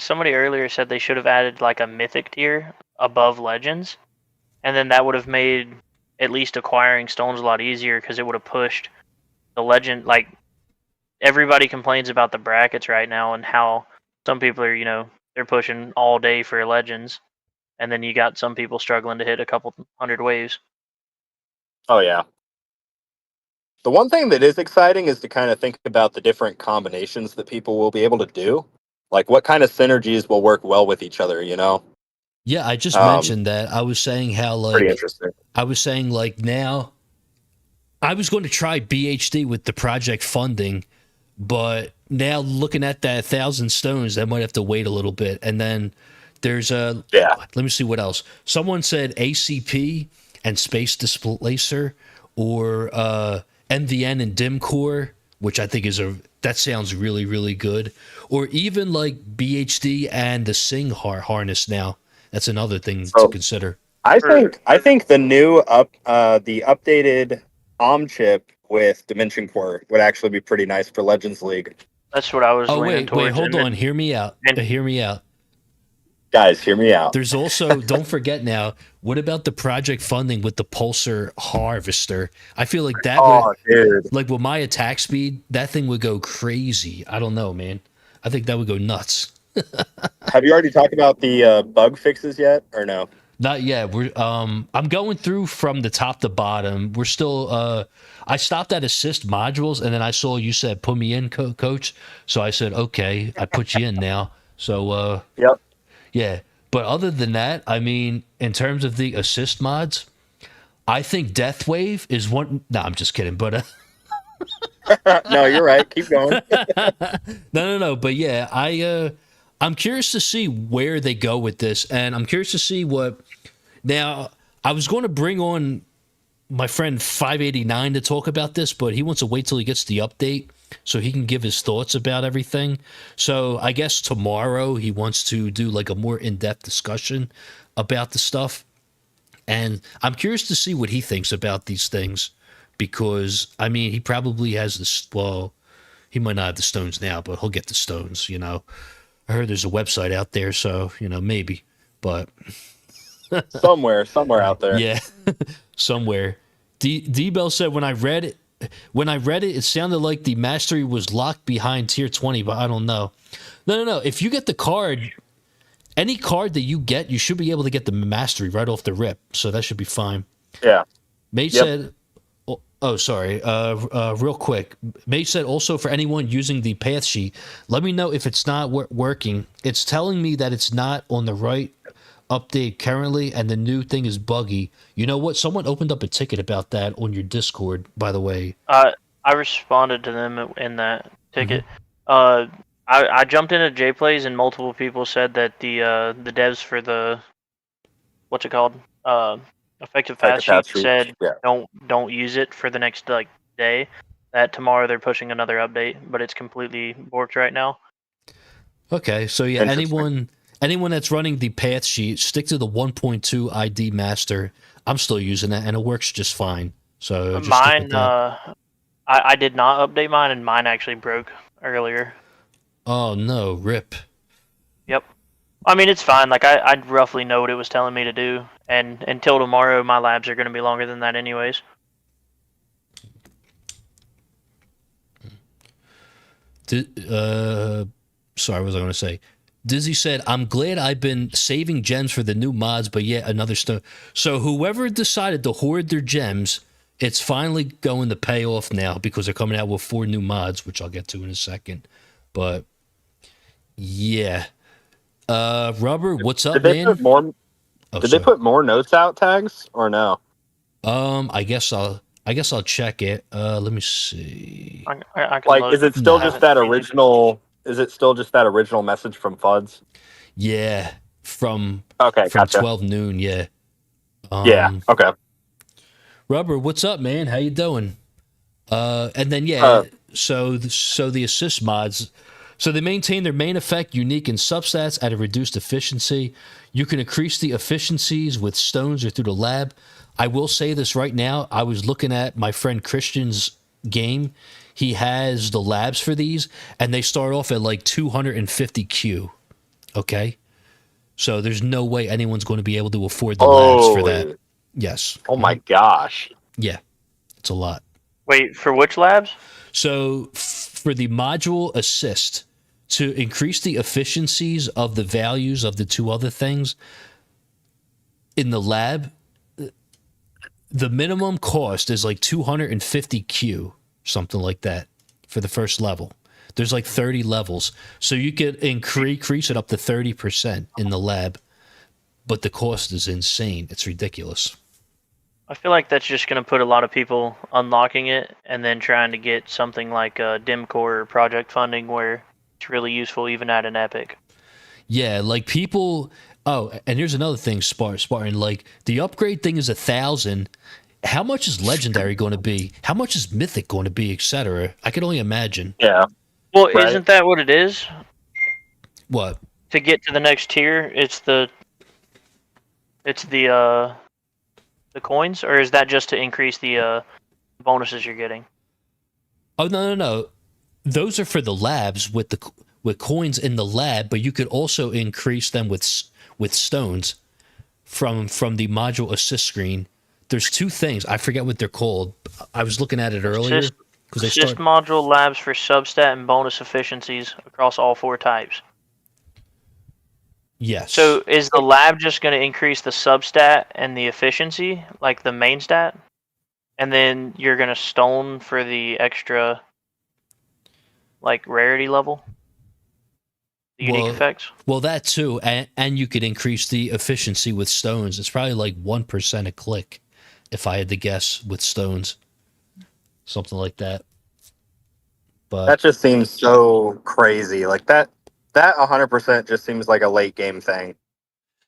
somebody earlier said they should have added like a mythic tier above legends, and then that would have made at least acquiring stones a lot easier, because it would have pushed the legend. Like, everybody complains about the brackets right now and how some people are, they're pushing all day for legends, and then you got some people struggling to hit a couple hundred waves. Oh, yeah. The one thing that is exciting is to kind of think about the different combinations that people will be able to do. Like, what kind of synergies will work well with each other, Yeah, I just mentioned that. I was saying how, Pretty like, interesting. I was saying, like, now I was going to try BHD with the project funding, but now looking at that 1,000 stones, I might have to wait a little bit. And then there's a, Yeah. let me see what else. Someone said ACP and Space Displacer, or MVN and Dim Core, which I think that sounds really, really good. Or even like BHD and the Sing harness now. That's another thing to consider. I think the new the updated chip with Dimension Core would actually be pretty nice for Legends League. That's what I was. Oh, leaning wait, towards. hold on. Hear me out. Hear me out. Guys, hear me out. There's also, don't forget now, what about the project funding with the Pulsar Harvester? I feel like that dude. like with my attack speed, that thing would go crazy. I don't know, man. I think that would go nuts. Have you already talked about the bug fixes yet, or no? Not yet. I'm going through from the top to bottom. We're still I stopped at assist modules, and then I saw you said put me in, coach. So I said, okay, I put you in now. So Yep. yeah. But other than that, I mean, in terms of the assist mods, I think Death Wave is one. No, I'm just kidding. But No, you're right. Keep going. no. But yeah, I'm curious to see where they go with this, and I'm curious to see what. Now, I was going to bring on my friend 589 to talk about this, but he wants to wait till he gets the update so he can give his thoughts about everything. So I guess tomorrow he wants to do like a more in-depth discussion about the stuff. And I'm curious to see what he thinks about these things, because, I mean, he probably has this, well, he might not have the stones now, but he'll get the stones, I heard there's a website out there, so, maybe. But somewhere out there. yeah, somewhere. D-Bell said when I read it, it sounded like the mastery was locked behind tier 20, but I don't know. No. If you get the card, any card that you get, you should be able to get the mastery right off the rip. So that should be fine. Yeah. Mate said, oh, sorry. Real quick. Mate said also for anyone using the path sheet, let me know if it's not working. It's telling me that it's not on the right update currently, and the new thing is buggy. You know what? Someone opened up a ticket about that on your Discord, by the way. I responded to them in that ticket. Mm-hmm. I jumped into JPlays, and multiple people said that the devs for the what's it called effective path sheet said don't use it for the next day. That tomorrow they're pushing another update, but it's completely borked right now. Okay, so yeah, anyone that's running the path sheet, stick to the 1.2 ID master. I'm still using that, and it works just fine. So just mine, I did not update mine, and mine actually broke earlier. Oh no, rip. Yep. I mean, it's fine. Like I roughly know what it was telling me to do, and until tomorrow, my labs are going to be longer than that, anyways. Sorry, what was I going to say? Dizzy said, I'm glad I've been saving gems for the new mods, but yet another stone. So whoever decided to hoard their gems, it's finally going to pay off now, because they're coming out with 4 new mods, which I'll get to in a second. But yeah. Rubber, what's up, man? Did they put more notes out tags or no? I guess I'll check it. Let me see. I can like, is it still just that original is it still just that original message from Fuds? Yeah, from Okay, gotcha. 12 noon. Yeah. Yeah. Okay. Rubber, what's up, man? How you doing? And then Uh, so the assist mods, so they maintain their main effect unique in substats at a reduced efficiency. You can increase the efficiencies with stones or through the lab. I will say this right now. I was looking at my friend Christian's game. He has the labs for these, and they start off at like 250 Q. Okay, so there's no way anyone's going to be able to afford the labs for that. oh, Yes. oh my gosh. Yeah, it's a lot. Wait, for which labs? So for the module assist, to increase the efficiencies of the values of the two other things in the lab, the minimum cost is like 250 Q, something like that, for the first level. There's like 30 levels. So you could increase it up to 30% in the lab, but the cost is insane. It's ridiculous. I feel like that's just going to put a lot of people unlocking it and then trying to get something like DIMCore or project funding where it's really useful even at an epic. Yeah, like people. Oh, and here's another thing, Spartan. Like the upgrade thing is 1,000. How much is legendary going to be? How much is mythic going to be, etc.? I can only imagine. Yeah. Well, Right. isn't that what it is? What? To get to the next tier, it's the coins, or is that just to increase the bonuses you're getting? Oh no. Those are for the labs with coins in the lab, but you could also increase them with stones from the module assist screen. There's two things. I forget what they're called. I was looking at it earlier because Assist module labs for substat and bonus efficiencies across all 4 types. Yes. So is the lab just going to increase the substat and the efficiency, like the main stat? And then you're going to stone for the extra, like, rarity level? The unique effects? Well, that too. And you could increase the efficiency with stones. It's probably like 1% a click, if I had to guess, with stones. Something like that. But That just seems so crazy. Like that 100% just seems like a late game thing.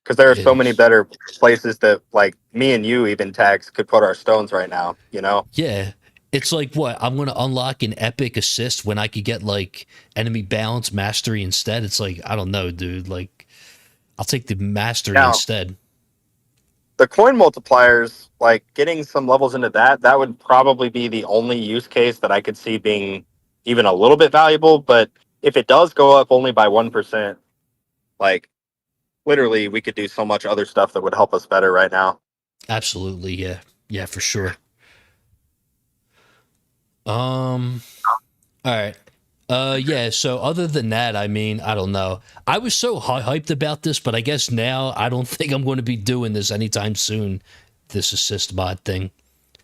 Because there are so many better places that, like, me and you, even Tags, could put our stones right now, you know? Yeah. It's like, what? I'm going to unlock an epic assist when I could get, like, enemy balance mastery instead? It's like, I don't know, dude. Like, I'll take the mastery instead. The coin multipliers, like, getting some levels into that would probably be the only use case that I could see being even a little bit valuable. But if it does go up only by 1%, like, literally, we could do so much other stuff that would help us better right now. Absolutely, yeah. Yeah, for sure. All right. Yeah, so other than that, I mean, I don't know. I was so hyped about this, but I guess now I don't think I'm going to be doing this anytime soon, this assist mod thing.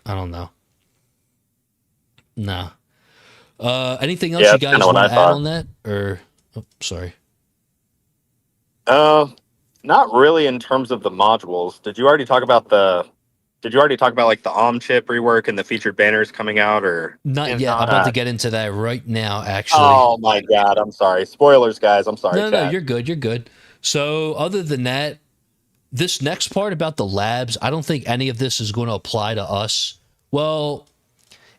I don't know. Nah. Anything else you guys want to add on that? Or, oh, sorry. Not really in terms of the modules. Did you already talk about like the OM chip rework and the featured banners coming out, or not yet? I'm about to get into that right now, actually. Oh my god, I'm sorry. Spoilers, guys. I'm sorry. No, you're good. You're good. So other than that, this next part about the labs, I don't think any of this is going to apply to us. Well,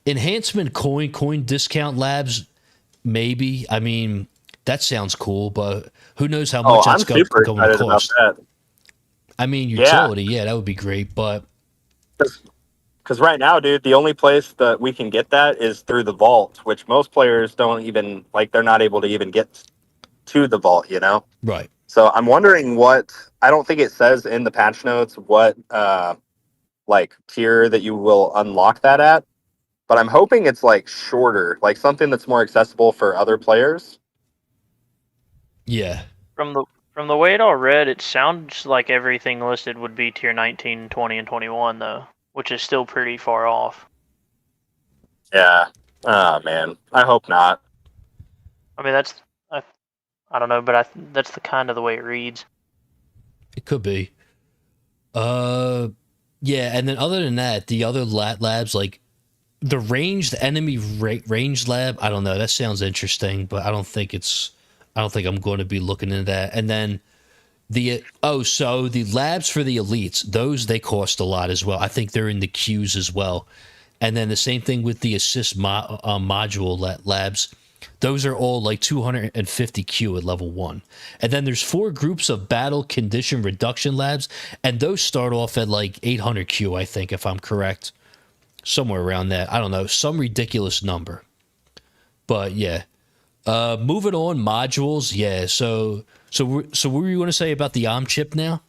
enhancement coin discount labs, maybe. I mean, that sounds cool, but who knows how much that's going to cost. I mean, utility, yeah, that would be great, but because right now, dude, the only place that we can get that is through the vault, which most players don't even, like, they're not able to even get to the vault, you know? Right. So I'm wondering I don't think it says in the patch notes what, like, tier that you will unlock that at, but I'm hoping it's, like, shorter, like something that's more accessible for other players. Yeah. From the way it all read, it sounds like everything listed would be tier 19, 20, and 21, though, which is still pretty far off. Yeah. Oh, man. I hope not. I mean, I don't know, but that's the kind of the way it reads. It could be. Yeah, and then other than that, the other labs, like the ranged enemy range lab, I don't know. That sounds interesting, but I don't think it's I don't think I'm going to be looking into that. And then so the labs for the elites, those they cost a lot as well. I think they're in the queues as well. And then the same thing with the assist module labs. Those are all like 250 Q at level 1. And then there's 4 groups of battle condition reduction labs, and those start off at like 800 Q, I think, if I'm correct. Somewhere around that. I don't know, some ridiculous number. But yeah. Moving on, modules. Yeah, so what were you going to say about the ARM chip now?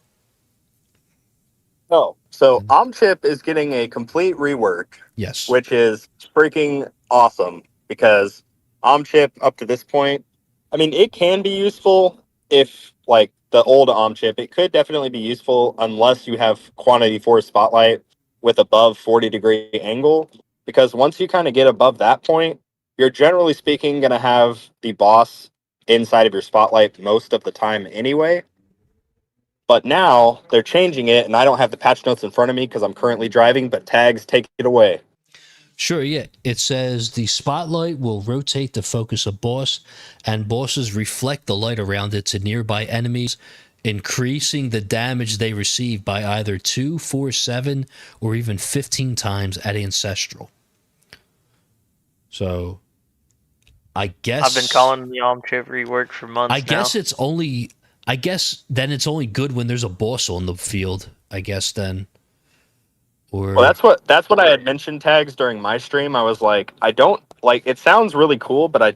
Oh, so OmChip is getting a complete rework. Yes. Which is freaking awesome because OmChip up to this point, I mean, it can be useful if like the old OmChip, it could definitely be useful unless you have quantity force spotlight with above 40-degree angle. Because once you kind of get above that point, you're generally speaking going to have the boss inside of your spotlight most of the time anyway. But now they're changing it, and I don't have the patch notes in front of me because I'm currently driving, but tags, take it away. Sure, yeah. It says the spotlight will rotate the focus of boss, and bosses reflect the light around it to nearby enemies, increasing the damage they receive by either 2, 4, 7, or even 15 times at Ancestral. So, I guess... I've been calling the ARM chip rework for months now. I guess then it's only good when there's a boss on the field, I guess then. Or... Well, that's what I had mentioned tags during my stream. I was like, I don't like it sounds really cool, but I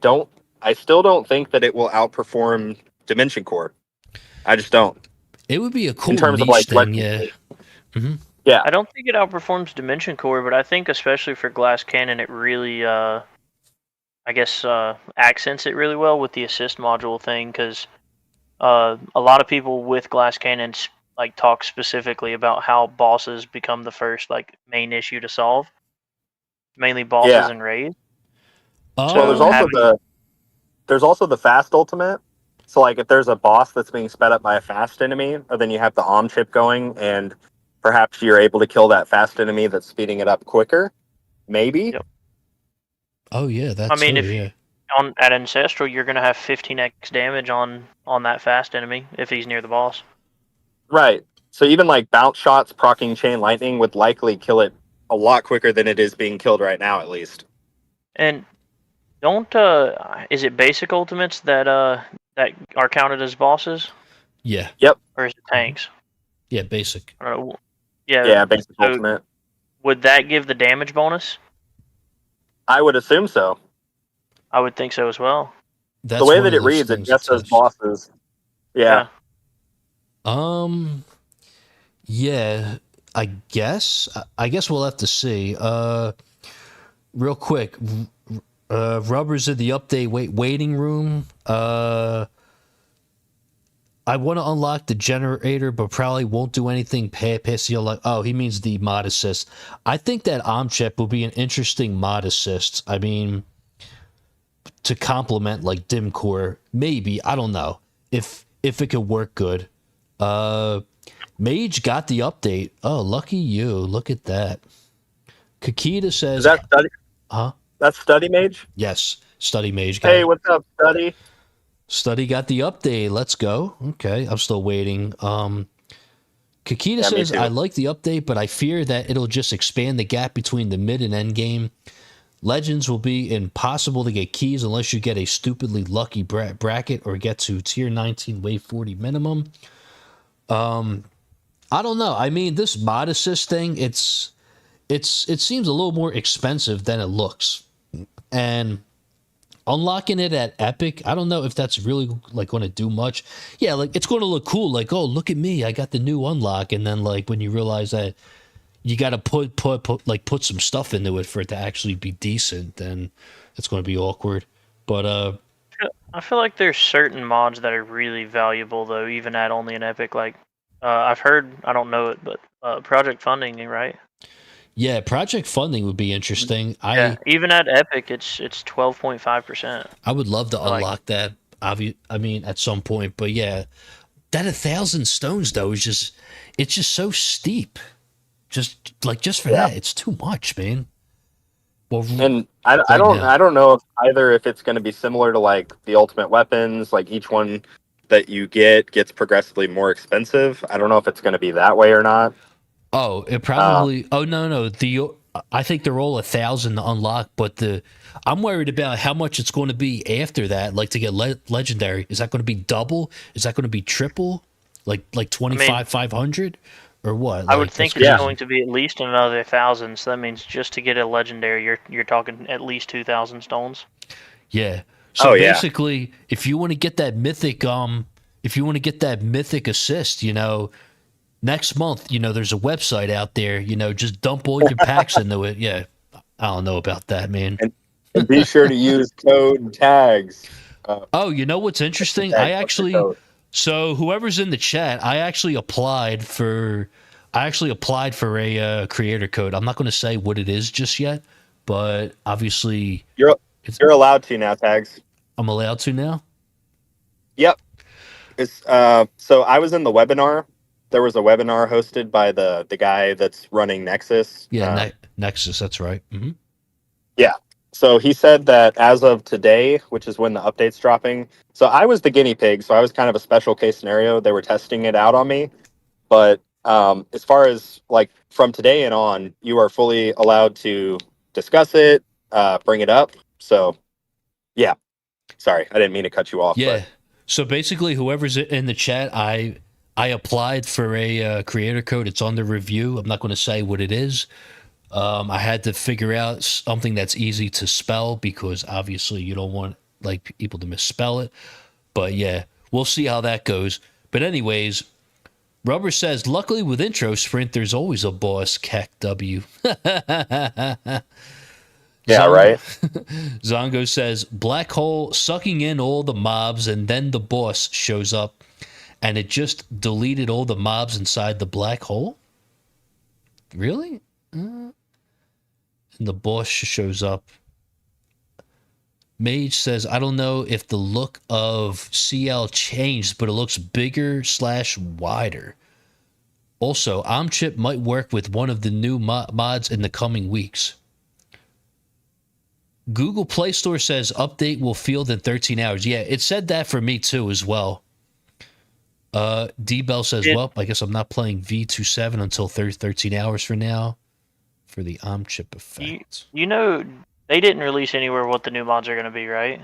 still don't think that it will outperform Dimension Core. I just don't. It would be a cool in terms niche of like thing, yeah. Mm-hmm. Yeah. I don't think it outperforms Dimension Core, but I think especially for Glass Cannon, it really, accents it really well with the assist module thing, because a lot of people with Glass Cannons like talk specifically about how bosses become the first like main issue to solve, mainly bosses and raids. Well, there's also the fast ultimate. So like if there's a boss that's being sped up by a fast enemy, or then you have the OM chip going, and perhaps you're able to kill that fast enemy that's speeding it up quicker. Maybe. Yep. Oh yeah, that's. I mean, at Ancestral, you're gonna have 15x damage on that fast enemy if he's near the boss. Right. So even like bounce shots proccing chain lightning would likely kill it a lot quicker than it is being killed right now, at least. And don't is it basic ultimates that are counted as bosses? Yeah. Yep. Or is it tanks? Yeah, basic. Yeah, basic ultimate. Would that give the damage bonus? I would assume so. I would think so as well. That's the way that it reads, it just says bosses. Yeah. Yeah, I guess we'll have to see. Real quick, Rubber's in the update waiting room. I want to unlock the generator, but probably won't do anything past the like. Oh, he means the mod assist. I think that OmChip will be an interesting mod assist. I mean, to complement like Dim Core, maybe, I don't know if it could work good. Mage got the update. Oh, lucky you! Look at that. Kakita says, "Is that Study? Huh? That's Study Mage? Yes, Study Mage. Hey, what's up, Study? Study got the update. Let's go. Okay, I'm still waiting. Kakita says, I like the update, but I fear that it'll just expand the gap between the mid and end game. Legends will be impossible to get keys unless you get a stupidly lucky bracket or get to tier 19 wave 40 minimum. I don't know. I mean, this mod assist thing, it seems a little more expensive than it looks. And unlocking it at Epic, I don't know if that's really like going to do much. Yeah, like it's going to look cool. Like, oh, look at me, I got the new unlock. And then like when you realize that you got to put some stuff into it for it to actually be decent, then it's going to be awkward. But I feel like there's certain mods that are really valuable though, even at only an Epic. Like I've heard, I don't know it, but project funding, right? Yeah, project funding would be interesting. Yeah, even at Epic, it's 12.5%. I would love to unlock that. I mean, at some point, but yeah, that 1,000 stones though is just so steep. Just for that, it's too much, man. Well, And right now. I don't know if it's going to be similar to like the ultimate weapons, like each one that you get gets progressively more expensive. I don't know if it's going to be that way or not. Oh, it Um, probably. Oh no. I think they're all 1,000 to unlock, but I'm worried about how much it's going to be after that. Like to get legendary, is that going to be double? Is that going to be triple? Like I mean, 25,500 or what? I would Like that's think it's yeah. going crazy. to be at least another 1,000. So that means just to get a legendary, you're talking at least 2,000 stones. Yeah. So Oh yeah. basically, if you want to get that mythic, assist, next month, there's a website out there, just dump all your packs into it. Yeah. I don't know about that, man. And be sure to use code tags. Oh, you know what's interesting? Tag plus the code. So whoever's in the chat, I actually applied for a creator code. I'm not going to say what it is just yet, but obviously it's, You're allowed to now, tags. I'm allowed to now. Yep. It's so I was in the webinar. There was a webinar hosted by the guy that's running Nexus. Yeah, Nexus. That's right. Yeah. So he said that as of today, which is when the update's dropping. So I was the guinea pig, so I was kind of a special case scenario. They were testing it out on me. But as far as like from today and on, you are fully allowed to discuss it, bring it up. So yeah. Sorry, I didn't mean to cut you off, Yeah. but So basically, whoever's in the chat, I applied for a creator code. It's under review. I'm not going to say what it is. I had to figure out something that's easy to spell because obviously you don't want like people to misspell it. But yeah, we'll see how that goes. But anyways, Rubber says, luckily with intro sprint, there's always a boss. Keck W. yeah, right. Zongo says, black hole sucking in all the mobs, and then the boss shows up, and it just deleted all the mobs inside the black hole? Really? And the boss shows up. Mage says, I don't know if the look of CL changed, but it looks bigger / wider. Also, OmChip might work with one of the new mods in the coming weeks. Google Play Store says update will field in 13 hours. Yeah, it said that for me too as well. D-Bell says, well, I guess I'm not playing v27 until 13 hours from now for the OmChip effect. You know, they didn't release anywhere what the new mods are going to be, right?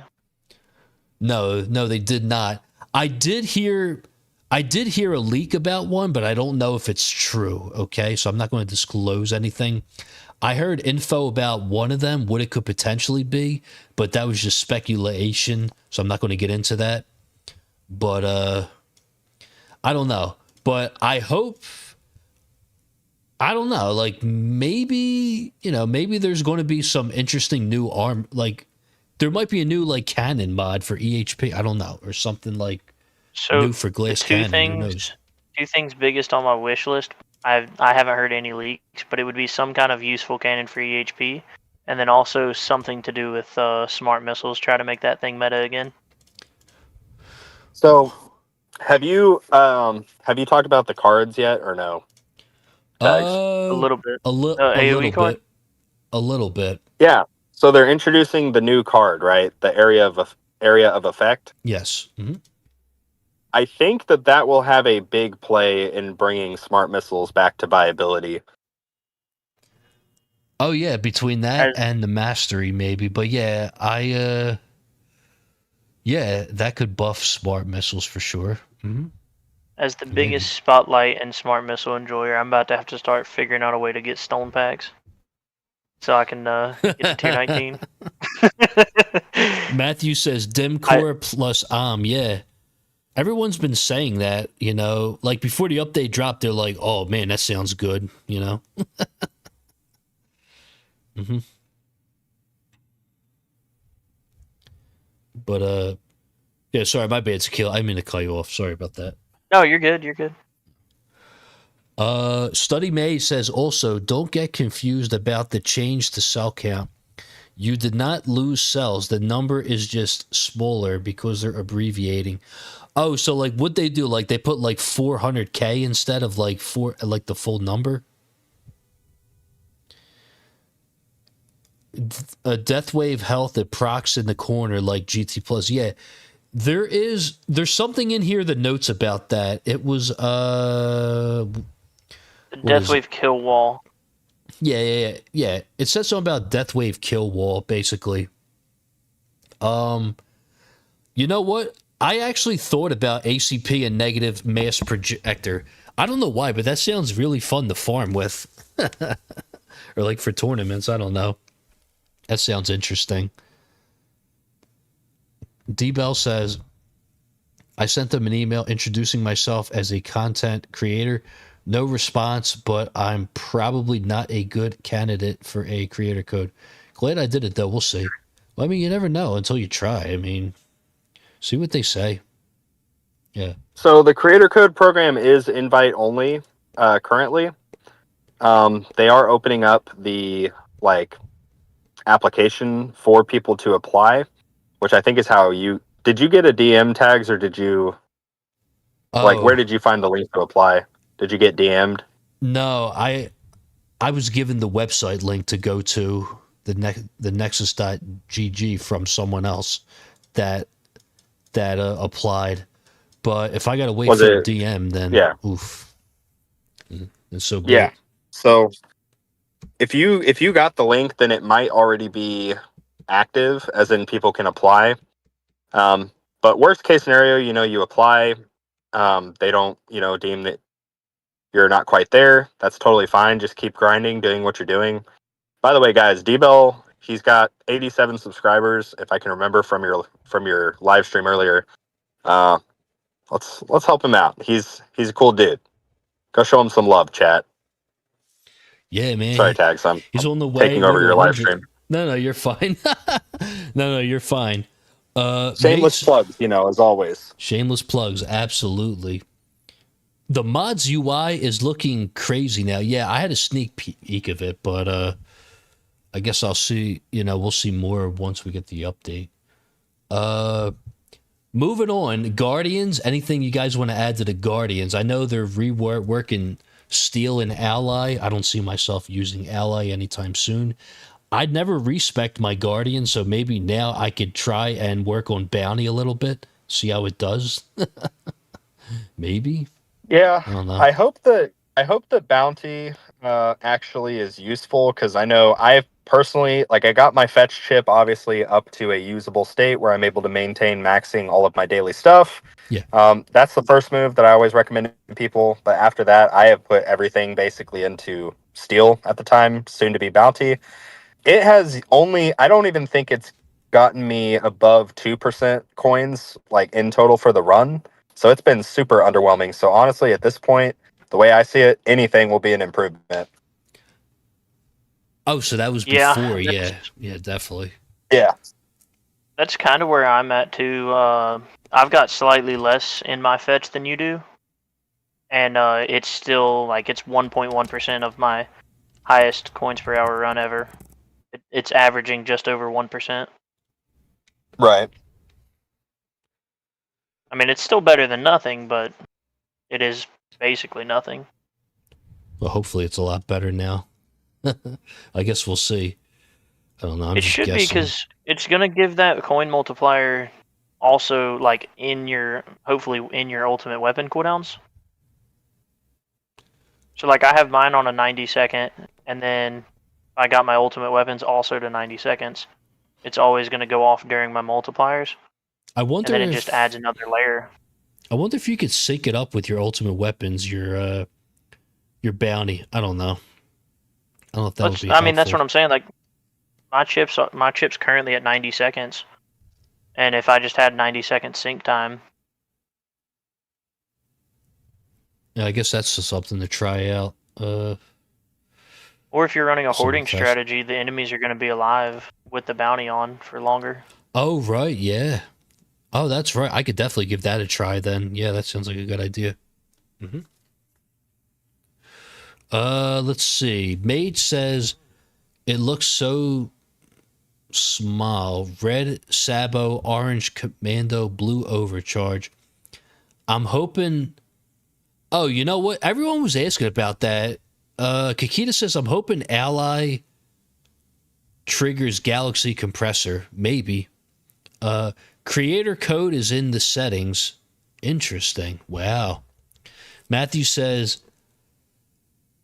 No, they did not. I did hear a leak about one, but I don't know if it's true, okay? So I'm not going to disclose anything. I heard info about one of them, what it could potentially be, but that was just speculation, so I'm not going to get into that. But I don't know. But I hope, I don't know, like maybe there's going to be some interesting new arm, like there might be a new like cannon mod for EHP, I don't know, or something like new for glass cannon, who knows. Two things biggest on my wish list. I haven't heard any leaks, but it would be some kind of useful cannon for EHP, and then also something to do with smart missiles. Try to make that thing meta again. So, have you talked about the cards yet, or no? A little bit. A little card? bit. A little bit. Yeah. So they're introducing the new card, right? The area of effect. Yes. Mm-hmm. I think that will have a big play in bringing smart missiles back to viability. Oh yeah, between that and the mastery maybe, but yeah, that could buff smart missiles for sure. Mm-hmm. As the biggest spotlight and smart missile enjoyer, I'm about to have to start figuring out a way to get stone packs so I can get to tier 19. Matthew says dim core plus yeah. Everyone's been saying that, like before the update dropped, they're like, oh man, that sounds good, Mm-hmm. But yeah, sorry, my bad, Tequila. I didn't mean to cut you off. Sorry about that. No, you're good. You're good. Study May says also, don't get confused about the change to cell count. You did not lose cells. The number is just smaller because they're abbreviating. Oh, so like what they do, like they put like 400K instead of like the full number? A Death Wave health that procs in the corner like GT Plus. Yeah, there's something in here that notes about that. It was The what is it? Deathwave kill wall. Yeah. It says something about Death Wave kill wall, basically. You know what? I actually thought about ACP and negative mass projector. I don't know why, but that sounds really fun to farm with. Or like for tournaments, I don't know. That sounds interesting. D-Bell says, I sent them an email introducing myself as a content creator. No response, but I'm probably not a good candidate for a creator code. Glad I did it, though. We'll see. Well, I mean, you never know until you try. I mean, see what they say. Yeah. So the creator code program is invite only currently. They are opening up the application for people to apply, which I think is how you did. You get a DM tags, or did you where did you find the link to apply? Did you get DM'd? No, I was given the website link to go to the nexus.gg from someone else that applied. But if I got to wait for a DM, then oof. It's so great. Yeah. So if you got the link, then it might already be active, as in people can apply. But worst case scenario, you apply, they don't, deem that you're not quite there. That's totally fine. Just keep grinding, doing what you're doing. By the way, guys, D-Bell, he's got 87 subscribers, if I can remember from your live stream earlier. Let's help him out. He's a cool dude. Go show him some love, chat. Yeah, man. Sorry, Tags. He's on the way. Taking over your live stream. No, you're fine. No, you're fine. Shameless plugs, as always. Shameless plugs, absolutely. The mods UI is looking crazy now. Yeah, I had a sneak peek of it, but I guess I'll see. We'll see more once we get the update. Moving on, Guardians. Anything you guys want to add to the Guardians? I know they're reworking Steel and Ally. I don't see myself using Ally anytime soon. I'd never respect my Guardian, so maybe now I could try and work on Bounty a little bit, see how it does. Maybe. Yeah, I don't know. I hope the bounty actually is useful, because I know I personally, I got my fetch chip obviously up to a usable state where I'm able to maintain maxing all of my daily stuff. Yeah. That's the first move that I always recommend to people. But after that, I have put everything basically into Steel at the time, soon to be bounty. It has I don't even think it's gotten me above 2% coins in total for the run. So it's been super underwhelming. So honestly, at this point, the way I see it, anything will be an improvement. Oh, so that was before. Yeah, definitely. Yeah. That's kind of where I'm at too. I've got slightly less in my fetch than you do. And it's still it's 1.1% of my highest coins per hour run ever. It's averaging just over 1%. Right. I mean, it's still better than nothing, but it is basically nothing. Well, hopefully it's a lot better now. I guess we'll see. I don't know. It should be, because it's going to give that coin multiplier also, hopefully in your ultimate weapon cooldowns. So, I have mine on a 90 second, and then I got my ultimate weapons also to 90 seconds. It's always going to go off during my multipliers. I wonder and then it just adds another layer. I wonder if you could sync it up with your ultimate weapons, your bounty. I don't know. I don't know if that would be helpful. That's what I'm saying. My chip's currently at 90 seconds, and if I just had 90-second sync time. Yeah, I guess that's just something to try out. Or if you're running a hoarding strategy, the enemies are going to be alive with the bounty on for longer. Oh, right, yeah. Oh, that's right. I could definitely give that a try then. Yeah, that sounds like a good idea. Mm-hmm. Let's see. Mage says, it looks so small. Red Sabo, orange Commando, blue Overcharge. I'm hoping... Oh, you know what? Everyone was asking about that. Kakita says, I'm hoping Ally triggers Galaxy compressor. Maybe. Creator code is in the settings. Interesting. Wow. Matthew says,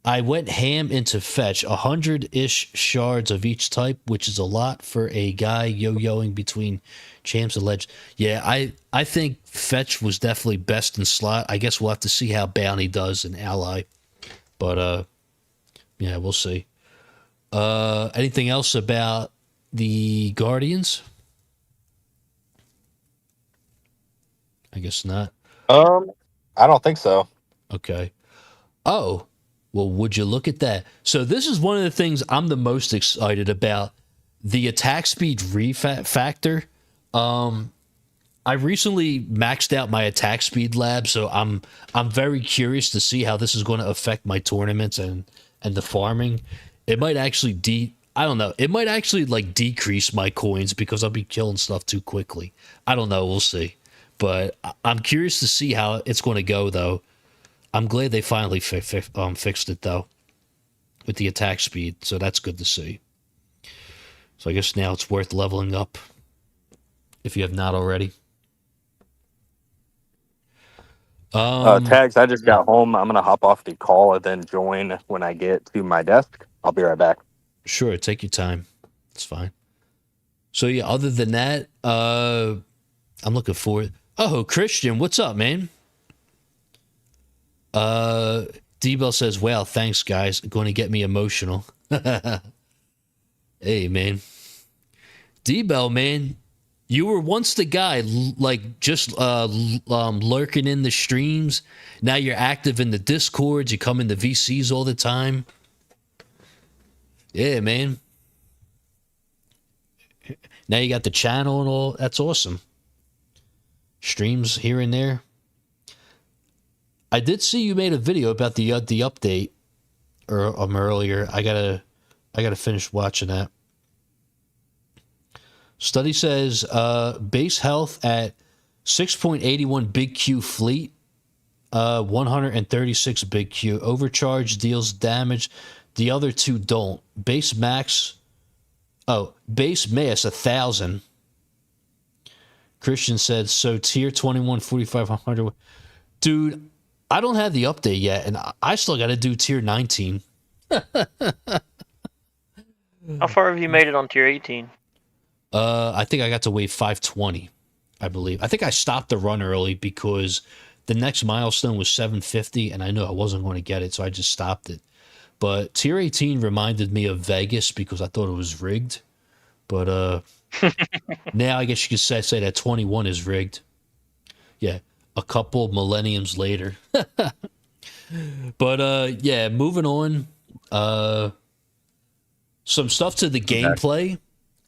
I went ham into fetch, 100-ish shards of each type, which is a lot for a guy yo-yoing between champs and ledge. Yeah, I think fetch was definitely best in slot. I guess we'll have to see how bounty does in ally. But, yeah, we'll see. Anything else about the Guardians? I guess not. I don't think so. Okay. Oh, well, would you look at that? So this is one of the things I'm the most excited about. The attack speed refactor. I recently maxed out my attack speed lab, so I'm very curious to see how this is going to affect my tournaments and the farming. It might actually I don't know. It might actually like decrease my coins because I'll be killing stuff too quickly. I don't know. We'll see. But I'm curious to see how it's going to go, though. I'm glad they finally fixed it, though, with the attack speed. So that's good to see. So I guess now it's worth leveling up if you have not already. Tags, I just got home. I'm going to hop off the call and then join when I get to my desk. I'll be right back. Sure, take your time. It's fine. So, yeah, other than that, I'm looking forward. Oh, Christian, what's up, man? D-Bell says, wow, thanks, guys. Going to get me emotional. Hey, man. D-Bell, man, you were once the guy, like, just lurking in the streams. Now you're active in the Discords. You come in the VCs all the time. Yeah, man. Now you got the channel and all. That's awesome. Streams here and there. I did see you made a video about the update earlier. I gotta finish watching that. Study says base health at 6.81 big Q fleet, 136 big Q. Overcharge deals damage. The other two don't. Base mass 1,000. Christian said, so tier 21, 4,500. Dude, I don't have the update yet, and I still got to do tier 19. How far have you made it on tier 18? I think I got to wave 520, I believe. I think I stopped the run early because the next milestone was 750, and I knew I wasn't going to get it, so I just stopped it. But tier 18 reminded me of Vegas because I thought it was rigged. But now I guess you could say that 21 is rigged. Yeah, a couple millenniums later. But yeah, moving on. Some stuff to the gameplay.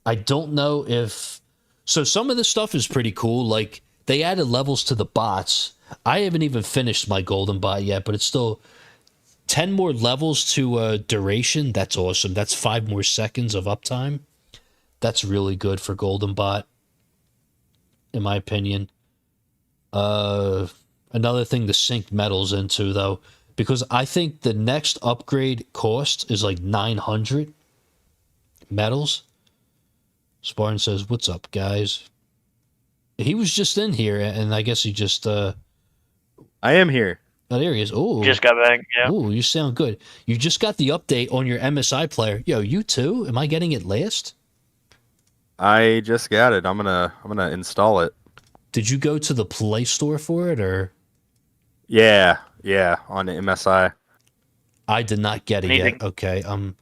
I don't know if... So some of the stuff is pretty cool. Like, they added levels to the bots. I haven't even finished my golden bot yet, but it's still 10 more levels to duration. That's awesome. That's 5 more seconds of uptime. That's really good for golden bot, in my opinion. Another thing to sink metals into, though, because I think the next upgrade cost is like 900 metals. Spartan says, what's up, guys? He was just in here, and I guess he just... I am here. Oh, there he is. Oh, Just got back, yeah. Oh, you sound good. You just got the update on your MSI player. Yo, you too? Am I getting it last? I just got it. I'm gonna install it. Did you go to the Play Store for it, or? Yeah, on the MSI. I did not get it yet. Okay, I'm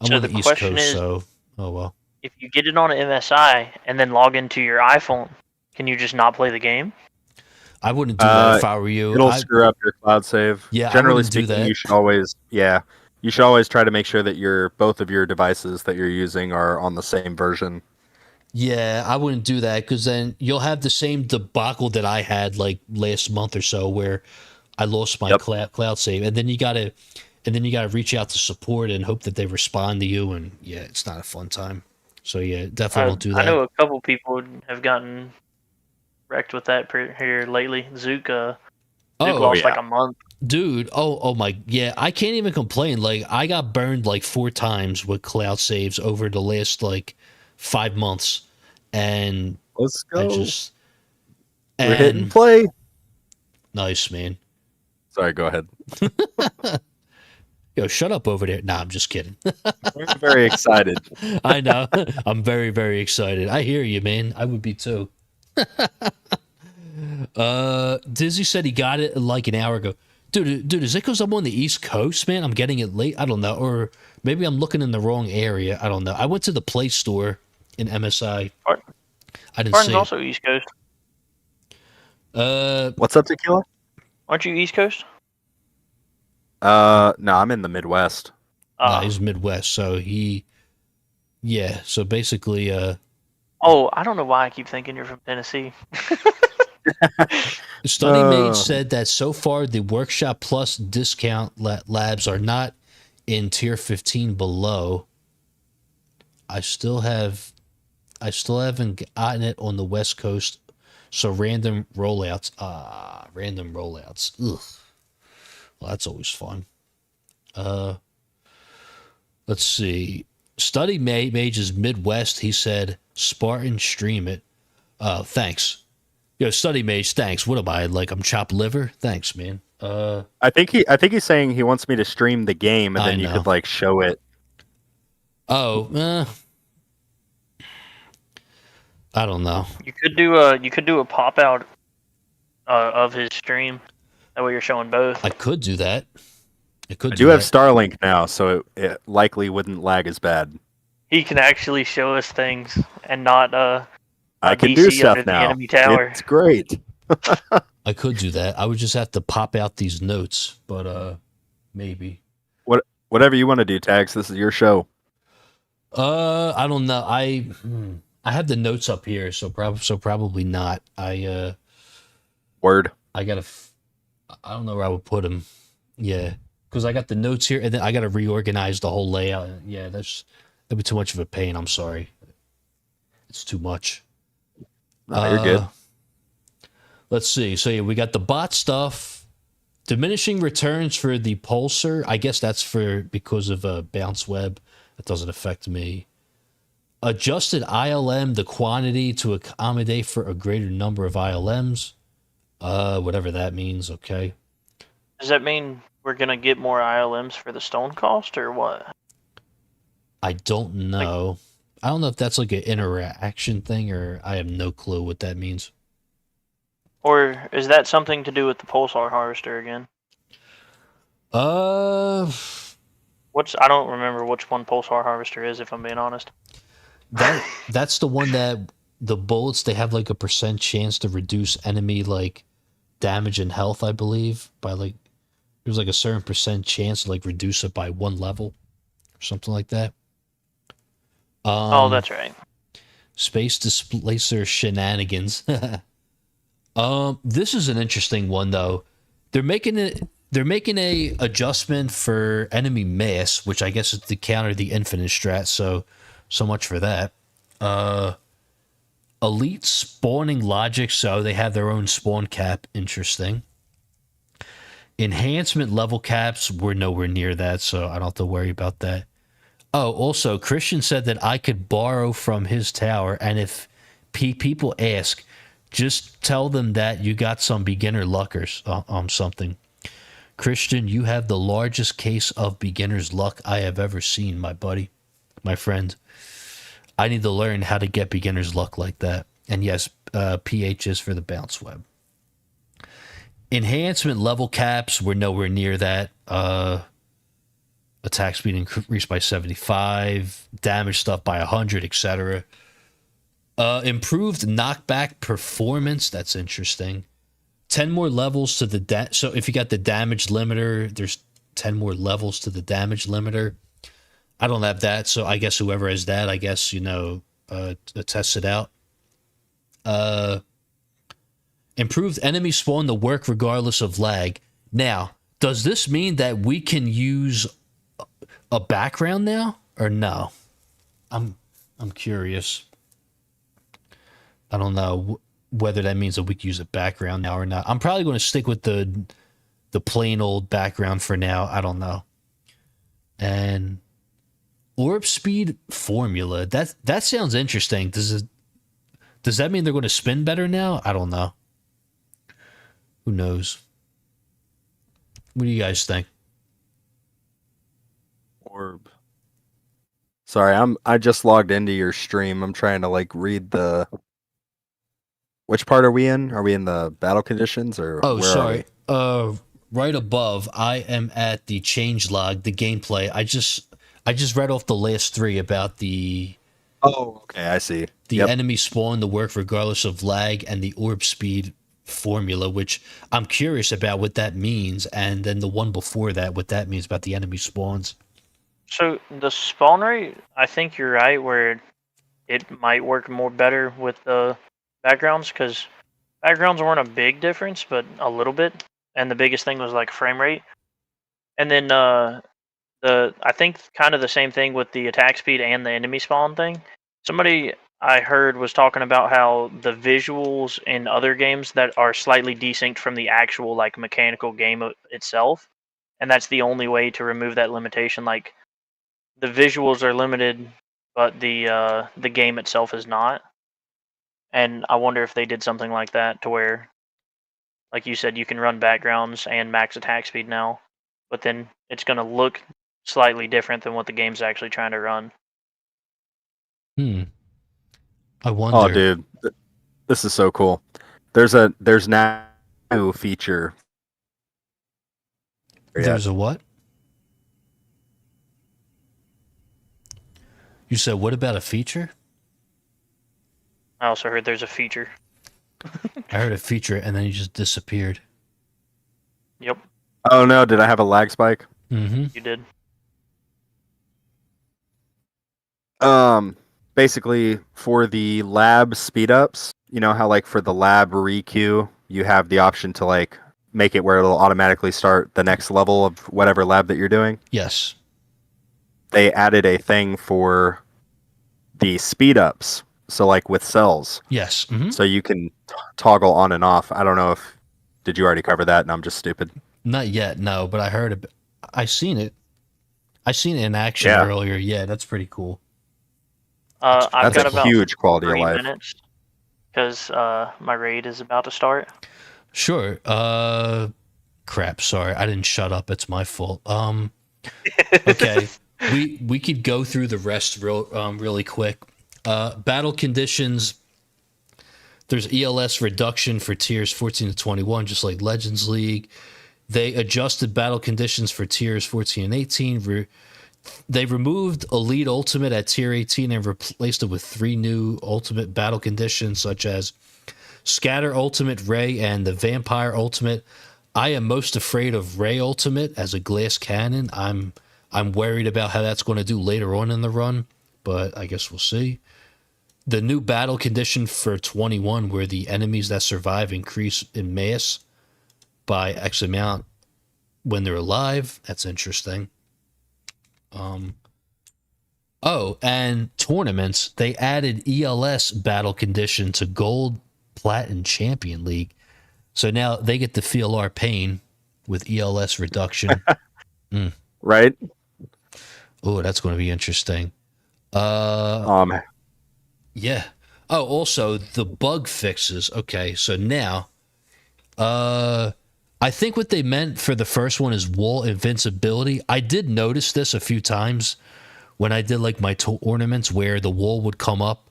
So on the the East question Coast, is- so oh well. If you get it on an MSI and then log into your iPhone, can you just not play the game? I wouldn't do that if I were you. It'll screw up your cloud save. Yeah, I generally wouldn't do speaking, that. you should always try to make sure that both of your devices that you're using are on the same version. Yeah, I wouldn't do that because then you'll have the same debacle that I had like last month or so, where I lost my cloud save, and then you gotta reach out to support and hope that they respond to you, and yeah, it's not a fun time. So yeah, definitely won't do that. I know a couple people have gotten wrecked with that here lately. Zook lost like a month. Dude, oh my, yeah, I can't even complain. Like, I got burned like 4 times with cloud saves over the last like 5 months, and Let's I go. just We're hitting and play. nice, man. Sorry, go ahead. Yo, shut up over there. Nah, I'm just kidding. I'm very excited. I know. I'm very, very excited. I hear you, man. I would be too. Dizzy said he got it like an hour ago. Dude, is it because I'm on the East Coast, man? I'm getting it late. I don't know. Or maybe I'm looking in the wrong area. I don't know. I went to the Play Store in MSI. Part- I didn't Spartan's see also East Coast. it. What's up, Tequila? Aren't you East Coast? No, I'm in the Midwest. No, he's Midwest, so yeah. So basically, Oh, I don't know why I keep thinking you're from Tennessee. Study Made said that so far the Workshop Plus discount labs are not in tier 15 below. I still haven't gotten it on the West Coast. So random rollouts. Random rollouts. Ugh. Well, that's always fun. Let's see. Study Mage's Midwest. He said Spartan stream it. Thanks. Yo, Study Mage, thanks. What am I like? I'm chopped liver. Thanks, man. I think he's saying he wants me to stream the game, and I then you know. could like show it. Oh, I don't know. You could do a pop out of his stream. That way you're showing both. I could do that. I do have Starlink now, so it likely wouldn't lag as bad. He can actually show us things and not I can DC do under stuff the now. enemy tower. It's great. I could do that. I would just have to pop out these notes, but maybe. Whatever you want to do, Tags. This is your show. I don't know. I have the notes up here, so probably not. Word. I don't know where I would put them. Yeah, because I got the notes here, and then I got to reorganize the whole layout. Yeah, that'd be too much of a pain. I'm sorry. It's too much. No, you're good. Let's see. So yeah, we got the bot stuff. Diminishing returns for the pulsar. I guess that's because of bounce web. That doesn't affect me. Adjusted ILM, the quantity to accommodate for a greater number of ILMs. Whatever that means. Okay. Does that mean we're gonna get more ILMs for the stone cost or what? I don't know. I don't know if that's like an interaction thing, or I have no clue what that means. Or is that something to do with the pulsar harvester again? I don't remember which one pulsar harvester is, if I'm being honest. That's the one that the bullets, they have like a % chance to reduce enemy like damage and health, I believe, by like there's like a certain % chance to like reduce it by 1 level or something like that. That's right. Space displacer shenanigans. This is an interesting one though. They're making a adjustment for enemy mass, which I guess is to counter the infinite strat. So much for that. Elite spawning logic, so they have their own spawn cap. Interesting. Enhancement level caps, we're nowhere near that, so I don't have to worry about that. Oh, also, Christian said that I could borrow from his tower, and if people ask, just tell them that you got some beginner luckers on something. Christian, you have the largest case of beginner's luck I have ever seen, my buddy, my friend. I need to learn how to get beginner's luck like that. And yes, PH is for the bounce web. Enhancement level caps, we're nowhere near that. Attack speed increased by 75, damage stuff by 100, etc. Improved knockback performance, that's interesting. 10 more levels to the so if you got the damage limiter, there's 10 more levels to the damage limiter. I don't have that, so I guess whoever has that, I guess, test it out. Improved enemy spawn to work regardless of lag. Now, does this mean that we can use a background now or no? I'm curious. I don't know whether that means that we can use a background now or not. I'm probably going to stick with the the plain old background for now. I don't know. And orb speed formula. That sounds interesting. Does that mean they're going to spin better now? I don't know. Who knows? What do you guys think? Orb. Sorry, I just logged into your stream. I'm trying to like read the. Which part are we in? Are we in the battle conditions or? Oh, where sorry. Are we? Right above, I am at the change log, the gameplay. I just read off the last three about the Oh, okay, I see. enemy spawn to work regardless of lag and the orb speed formula, which I'm curious about what that means, and then the one before that, what that means about the enemy spawns. So the spawn rate, I think you're right, where it might work more better with the backgrounds, because backgrounds weren't a big difference, but a little bit. And the biggest thing was like frame rate. And then I think kind of the same thing with the attack speed and the enemy spawn thing. Somebody I heard was talking about how the visuals in other games that are slightly desynced from the actual like mechanical game itself, and that's the only way to remove that limitation. Like the visuals are limited, but the game itself is not. And I wonder if they did something like that to where, like you said, you can run backgrounds and max attack speed now, but then it's going to look slightly different than what the game's actually trying to run. I wonder. Oh, dude, this is so cool. There's now a new feature. There's a what? You said what about a feature? I also heard there's a feature. I heard a feature and then he just disappeared. Yep, Oh no, did I have a lag spike? Mm-hmm. you did. Basically for the lab speed ups, you know how like for the lab requeue, you have the option to like make it where it'll automatically start the next level of whatever lab that you're doing. Yes. They added a thing for the speed ups. So like with cells, Yes. Mm-hmm. so you can toggle on and off. I don't know if did you already cover that and I'm just stupid. Not yet, no, but I heard it. I seen it. I seen it in action Yeah. earlier. Yeah, that's pretty cool. I've That's got a about huge quality of 3 life. minutes because my raid is about to start. Sure. Crap. Sorry, I didn't shut up. It's my fault. Okay. We could go through the rest really quick. Battle conditions. There's ELS reduction for tiers 14 to 21, just like Legends League. They adjusted battle conditions for tiers 14 and 18. They removed Elite Ultimate at tier 18 and replaced it with 3 new Ultimate battle conditions, such as Scatter Ultimate Ray and the Vampire Ultimate. I am most afraid of Ray Ultimate as a glass cannon. I'm worried about how that's going to do later on in the run, but I guess we'll see. The new battle condition for 21, where the enemies that survive increase in mass by X amount when they're alive. That's interesting. Oh, and tournaments. They added ELS battle condition to Gold, Plat, and Champion League. So now they get to feel our pain with ELS reduction. Right? Oh, that's going to be interesting. Yeah. Oh, also the bug fixes. Okay, so now, I think what they meant for the first one is wall invincibility. I did notice this a few times when I did like my ornaments where the wall would come up,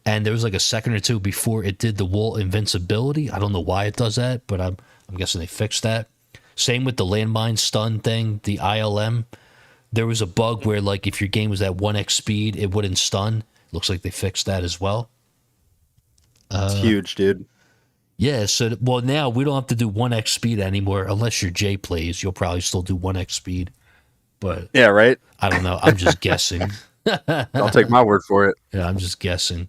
and there was like a second or two before it did the wall invincibility. I don't know why it does that, but I'm guessing they fixed that. Same with the landmine stun thing, the ILM. There was a bug where like if your game was at 1x speed, it wouldn't stun. Looks like they fixed that as well. It's huge, dude. Yeah, so well now we don't have to do 1x speed anymore unless your J plays. You'll probably still do 1x speed, but Yeah, right? I don't know. I'm just guessing. I'll take my word for it. Yeah, I'm just guessing.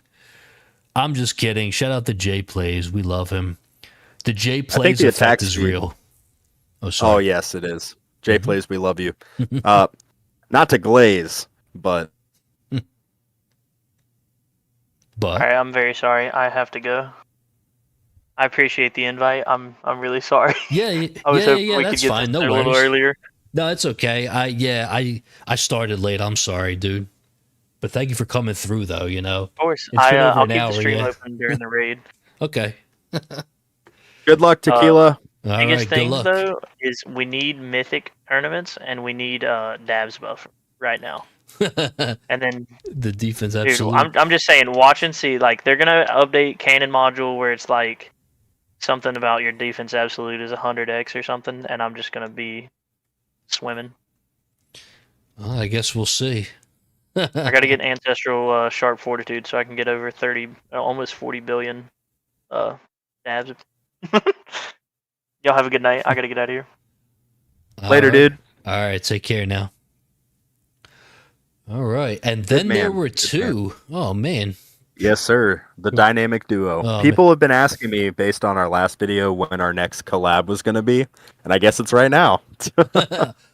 I'm just kidding. Shout out to J plays. We love him. The J plays the effect attack is speed- real. Oh, Oh, sorry. yes, it is. Jay plays, we love you. Not to glaze, but But All right, I'm very sorry. I have to go. I appreciate the invite. I'm really sorry. Yeah, I was hoping we could that's get fine. this No a little worries. earlier. No, it's okay. I started late. I'm sorry, dude. But thank you for coming through, though. Of course, It's been over I'll an keep the hour. stream Yeah. open during the raid. Okay. Good luck, Tequila. All Biggest right. Good things luck. though is we need mythic tournaments and we need dabs buff right now. And then The defense, dude, absolutely. I'm just saying, watch and see. Like they're gonna update cannon module where it's like something about your defense absolute is 100x or something, and I'm just gonna be swimming. Well, I guess we'll see. I gotta get ancestral sharp fortitude so I can get over 30, almost 40 billion dabs. Y'all have a good night. I gotta get out of here. Later, All right. dude. All right. Take care now. All right. And then there man. were Good two. Oh, man. Yes, sir. The dynamic duo. Oh, People have been asking me based on our last video when our next collab was going to be, and I guess it's right now.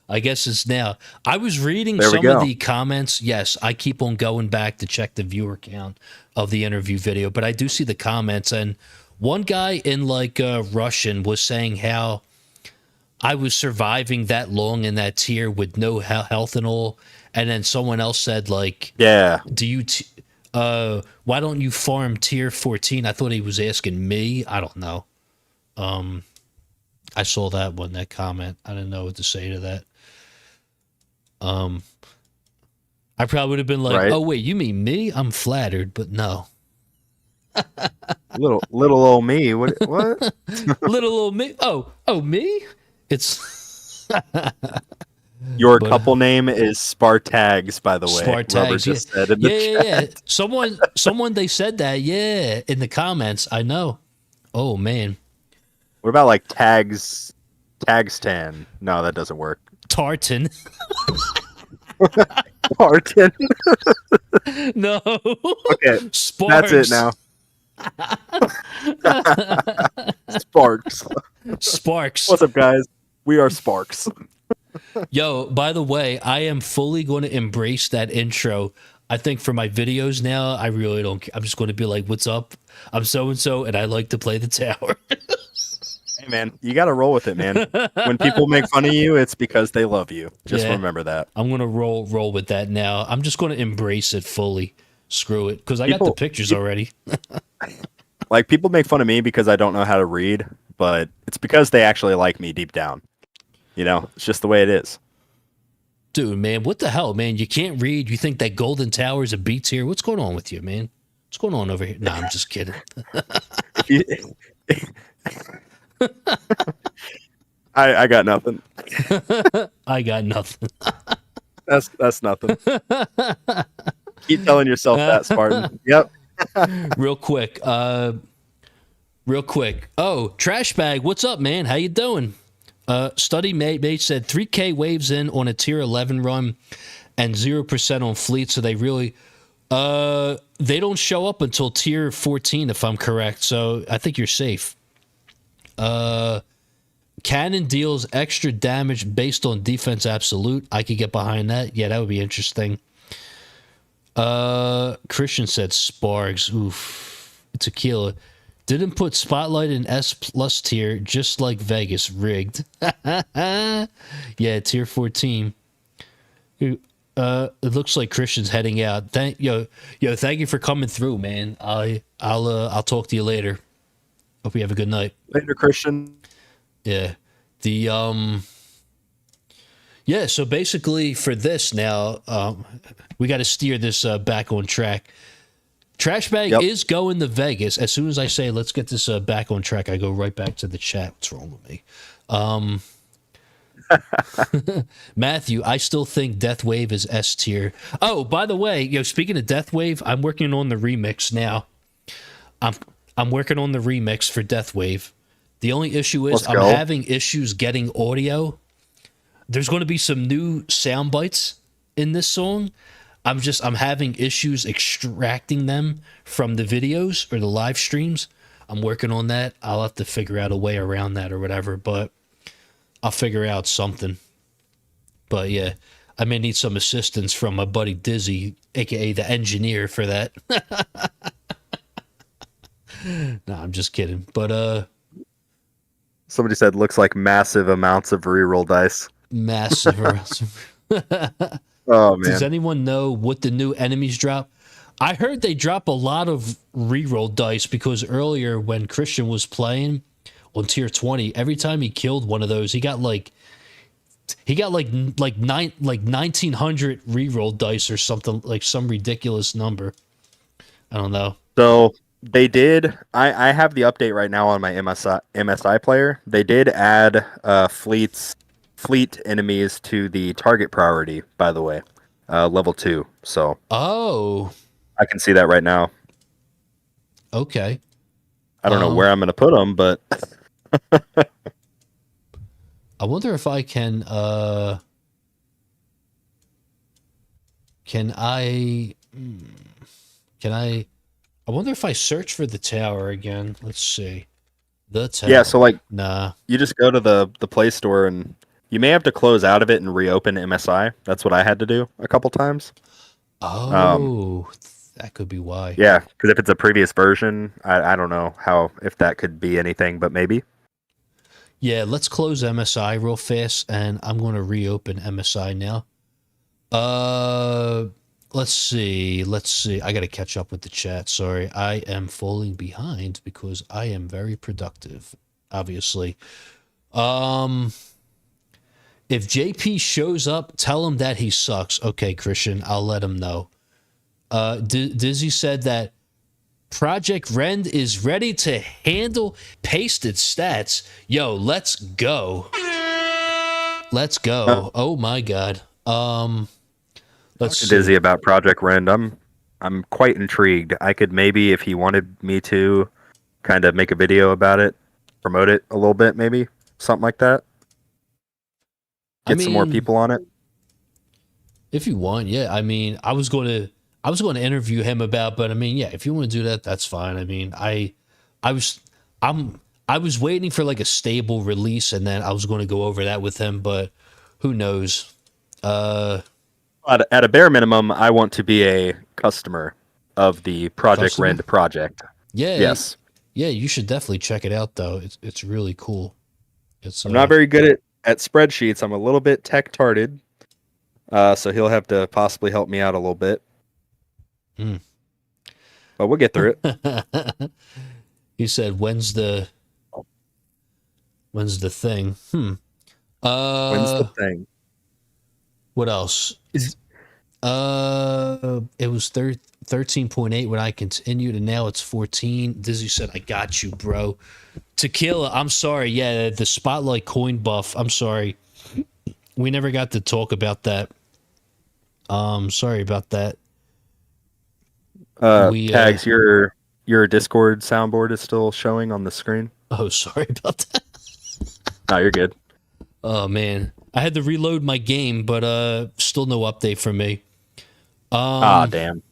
I guess it's now. I was reading There we some of go. the comments. Yes, I keep on going back to check the viewer count of the interview video, but I do see the comments. And one guy in like Russian was saying how I was surviving that long in that tier with no health and all. And then someone else said like, Yeah. do you why don't you farm tier 14? I thought he was asking me. I don't know. I saw that one, that comment. I didn't know what to say to that. I probably would have been like, Right. oh wait, you mean me? I'm flattered, but no. Little old me. What? Little old me. Oh, me? It's Your But, couple name is Spartags, by the way. Robert Spartags. just said in the Yeah. chat. Someone they said that, yeah, in the comments. I know. Oh man. What about like Tags Tan? No, that doesn't work. Tartan. Martin. No. Okay, Sparks. that's it now. Sparks. Sparks. What's up, guys? We are Sparks. Yo, by the way, I am fully going to embrace that intro. I think for my videos now, I really don't care. I'm just going to be like, what's up? I'm so-and-so, and I like to play the tower. Hey, man, you got to roll with it, man. When people make fun of you, it's because they love you. Just Yeah. remember that. I'm going to roll with that now. I'm just going to embrace it fully. Screw it. Because I got the People- pictures already. Like, people make fun of me because I don't know how to read, but it's because they actually like me deep down. You know, it's just the way it is. Dude, man, what the hell, man? You can't read. You think that Golden Tower is a beats here? What's going on with you, man? What's going on over here? Nah, I'm just kidding. I got nothing. I got nothing. That's nothing. Keep telling yourself that, Spartan. Yep. Real quick. Oh, Trash Bag, what's up, man? How you doing? Study mate said 3K waves in on a tier 11 run and 0% on fleet, so they really they don't show up until tier 14 if I'm correct. So I think you're safe. Cannon deals extra damage based on defense absolute. I could get behind that. Yeah, that would be interesting. Christian said Sparks. Oof. Tequila. Didn't put Spotlight in S plus tier, just like Vegas. Rigged. Yeah, tier 14. It looks like Christian's heading out. Thank you for coming through, man. I'll talk to you later. Hope you have a good night. Later, Christian. Yeah. Yeah, so basically for this now, we got to steer this back on track. Trash Bag is going to Vegas. As soon as I say, let's get this back on track, I go right back to the chat. What's wrong with me? Matthew, I still think Death Wave is S tier. Oh, by the way, speaking of Death Wave, I'm working on the remix now. I'm working on the remix for Death Wave. The only issue is I'm having issues getting audio. There's going to be some new sound bites in this song. I'm having issues extracting them from the videos or the live streams. I'm working on that. I'll have to figure out a way around that or whatever, but I'll figure out something. But yeah, I may need some assistance from my buddy Dizzy, aka the engineer, for that. No, Nah, I'm just kidding. But Somebody said looks like massive amounts of reroll dice. massive. Oh Does man. anyone know what the new enemies drop? I heard they drop a lot of reroll dice because earlier when Christian was playing on tier 20, every time he killed one of those, he got like 1900 reroll dice or something, like some ridiculous number. I don't know. So they did. I have the update right now on my MSI player. They did add fleet enemies to the target priority. By the way, level 2. So Oh, I can see that right now. okay. I don't know where I'm gonna put them, but I wonder if I can I wonder if I search for the tower again. Let's see. The tower. yeah. So like, Nah. you just go to the Play Store and you may have to close out of it and reopen MSI. That's what I had to do a couple times. Oh, that could be why. Yeah, because if it's a previous version, I don't know if that could be anything, but maybe. Yeah, let's close MSI real fast, and I'm going to reopen MSI now. Let's see. I got to catch up with the chat. Sorry, I am falling behind because I am very productive, obviously. If JP shows up, tell him that he sucks. Okay, Christian, I'll let him know. Dizzy said that Project Rend is ready to handle pasted stats. Yo, let's go. Let's go. Oh my god. Let's see. Dizzy about Project Rend. I'm quite intrigued. I could maybe, if he wanted me to, kind of make a video about it, promote it a little bit, maybe something like that. Get some more people on it. If you want, yeah. I mean, I was going to interview him about, but I mean, yeah, if you want to do that, that's fine. I mean, I was waiting for like a stable release, and then I was going to go over that with him, but who knows? At a bare minimum, I want to be a customer of the Project Rend project. Yeah. Yes. Yeah, you should definitely check it out, though. It's really cool. I'm not very good at spreadsheets. I'm a little bit tech-tarded, so he'll have to possibly help me out a little bit. But we'll get through it. He said, "When's the thing?" When's the thing? What else? It was 13.8 when I continued, and now it's 14. Dizzy said, "I got you, bro." Tequila, I'm sorry. Yeah, the Spotlight coin buff. I'm sorry. We never got to talk about that. Sorry about that. Tags, your Discord soundboard is still showing on the screen. Oh, sorry about that. No, you're good. Oh man, I had to reload my game, but still no update from me. Damn.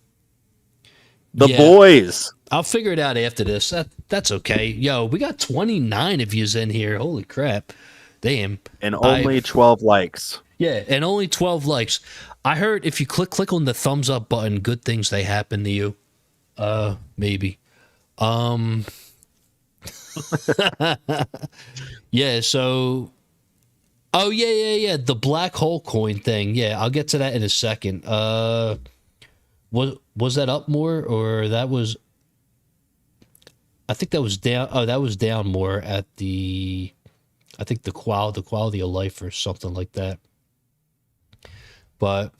The boys. I'll figure it out after this. That's okay. Yo, we got 29 of yous in here. Holy crap. Damn. And only 12 likes. Yeah, and only 12 likes. I heard if you click on the thumbs up button, good things they happen to you. Maybe. Yeah, so oh yeah. The black hole coin thing. Yeah, I'll get to that in a second. Was that up more, or that was? I think that was down. Oh, that was down more at the. I think the quality of life or something like that. But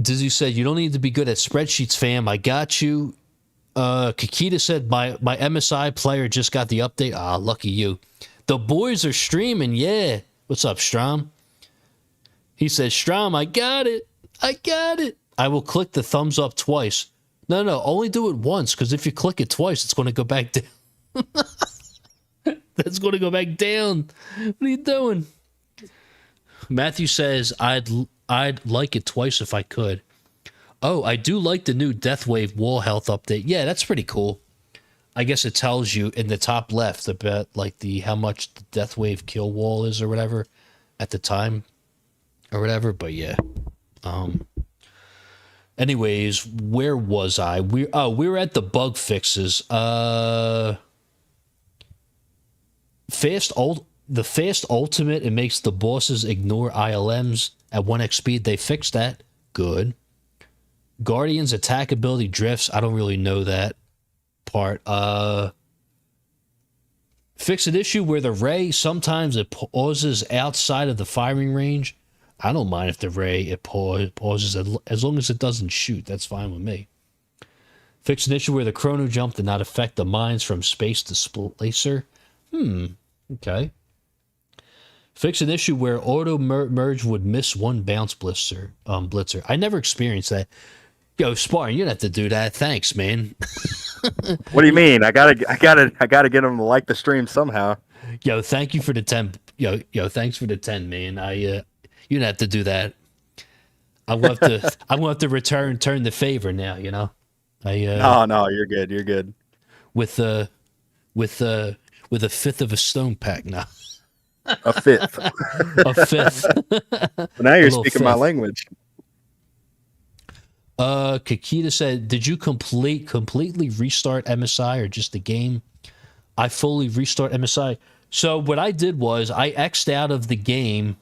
Dizzy said you don't need to be good at spreadsheets, fam. I got you. Kikita said my MSI player just got the update. Ah, lucky you. The boys are streaming. Yeah. What's up, Strom? He says, Strom, I got it. I will click the thumbs up twice. No, only do it once, because if you click it twice, it's going to go back down. That's going to go back down. What are you doing? Matthew says, I'd like it twice if I could. Oh, I do like the new Deathwave wall health update. Yeah, that's pretty cool. I guess it tells you in the top left about like how much the Deathwave kill wall is or whatever at the time or whatever. But yeah. Anyways, where was I? We were at the bug fixes. The fast ultimate, it makes the bosses ignore ILMs at 1x speed. They fixed that. Good. Guardian's attack ability drifts. I don't really know that part. Fix an issue where the ray sometimes it pauses outside of the firing range. I don't mind if the ray it pauses as long as it doesn't shoot. That's fine with me. Fix an issue where the chrono jump did not affect the mines from space displacer. Okay. Fix an issue where auto merge would miss one bounce blitzer. I never experienced that. Yo, Spartan, you don't have to do that. Thanks, man. What do you mean? I gotta get them to like the stream somehow. Yo, thank you for the 10. Yo, thanks for the 10, man. You don't have to do that. I'm gonna have to return the favor now. You know. No, you're good. You're good. With a fifth of a stone pack now. A fifth. A fifth. Now you're speaking my language. Kakita said, "Did you completely restart MSI or just the game?" I fully restart MSI. So what I did was I X'd out of the game.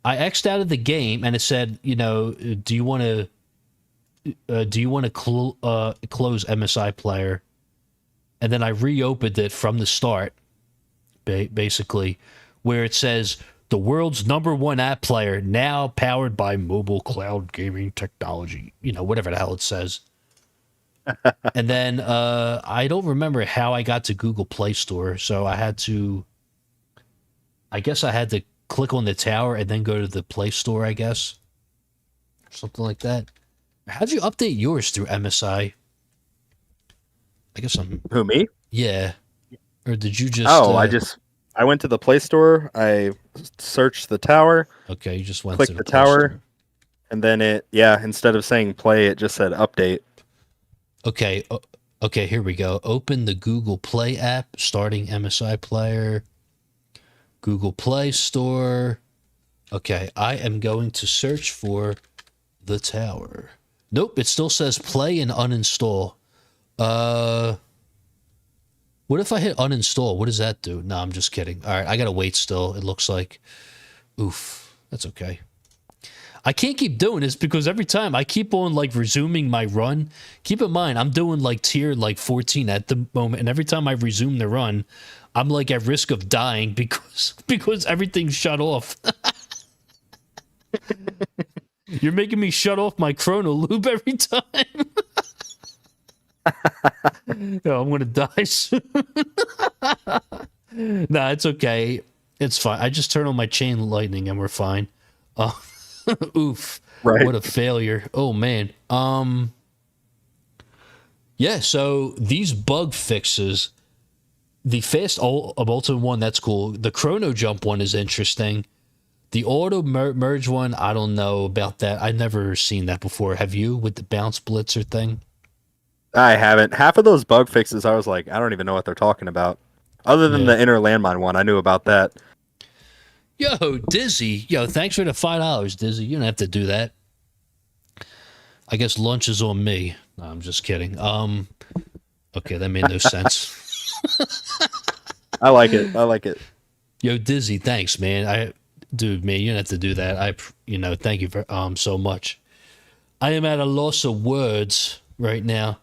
And it said, you know, do you want to close MSI player? And then I reopened it from the start, basically, where it says the world's #1 app player now powered by mobile cloud gaming technology. You know, whatever the hell it says. And then I don't remember how I got to Google Play Store, so I guess I had to click on the tower and then go to the Play Store, I guess. Something like that. How'd you update yours through MSI? I guess Who, me? Yeah. Or did you just... I went to the Play Store, I searched the tower. Okay, you just went clicked to the Play tower, Store. and then instead of saying play, it just said update. Okay, here we go. Open the Google Play app, starting MSI player. Google Play Store. Okay, I am going to search for the tower. Nope, it still says play and uninstall. What if I hit uninstall? What does that do? No, I'm just kidding. All right, I gotta wait still. It looks like, oof, that's okay. I can't keep doing this because every time I keep on like resuming my run. Keep in mind, I'm doing like tier like 14 at the moment, and every time I resume the run, I'm like at risk of dying because everything's shut off. You're making me shut off my chrono loop every time. No, I'm gonna die soon. Nah, it's okay. It's fine. I just turn on my chain lightning and we're fine. Oof. Right. What a failure. Oh man. Yeah, so these bug fixes, the fast ultimate one, that's cool. The chrono jump one is interesting. The auto merge one, I don't know about that. I've never seen that before. Have you, with the bounce blitzer thing? I haven't. Half of those bug fixes, I was like, I don't even know what they're talking about. Other than the inner landmine one, I knew about that. Yo, Dizzy. Yo, thanks for the $5, Dizzy. You don't have to do that. I guess lunch is on me. No, I'm just kidding. Okay, that made no sense. I like it. Yo, Dizzy, thanks, man. Dude, man, you don't have to do that. Thank you for so much. I am at a loss of words right now.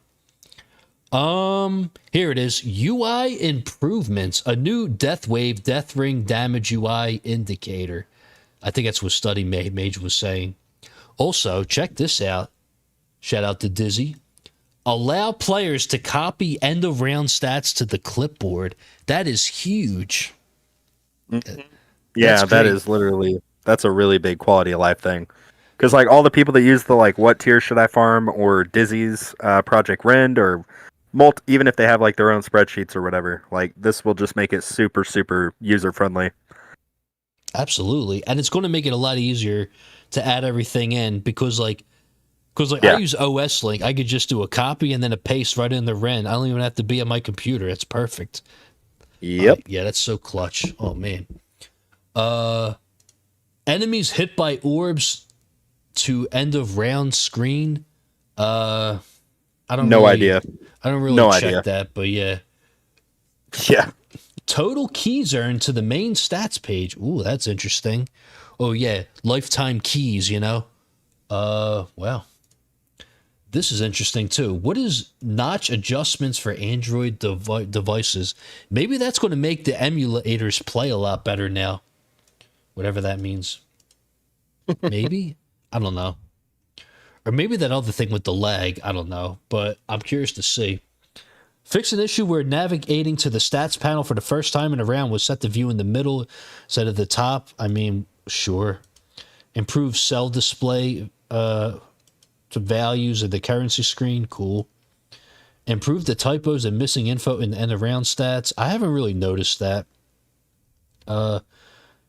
Here it is. UI improvements. A new death wave, death ring damage UI indicator. I think that's what Study Mage was saying. Also, check this out. Shout out to Dizzy. Allow players to copy end of round stats to the clipboard. That is huge. Mm-hmm. Yeah, that's a really big quality of life thing. Because like all the people that use the like what tier should I farm or Dizzy's Project Rend or even if they have like their own spreadsheets or whatever, like this will just make it super, super user friendly. Absolutely. And it's going to make it a lot easier to add everything in because I use OS Link. I could just do a copy and then a paste right in the Rend. I don't even have to be at my computer. It's perfect. Yep. Yeah, that's so clutch. Oh man. Enemies hit by orbs to end of round screen. I don't No really, idea. I don't really No check idea. that, but yeah. Yeah. Total keys earned to the main stats page. Ooh, that's interesting. Oh yeah, lifetime keys, you know. Wow. This is interesting too. What is notch adjustments for Android devices? Maybe that's going to make the emulators play a lot better now. Whatever that means. Maybe? I don't know. Or maybe that other thing with the lag. I don't know. But I'm curious to see. Fix an issue where navigating to the stats panel for the first time in a round was set to view in the middle instead of the top. I mean, sure. Improve cell display to values of the currency screen. Cool. Improve the typos and missing info in the end of round stats. I haven't really noticed that.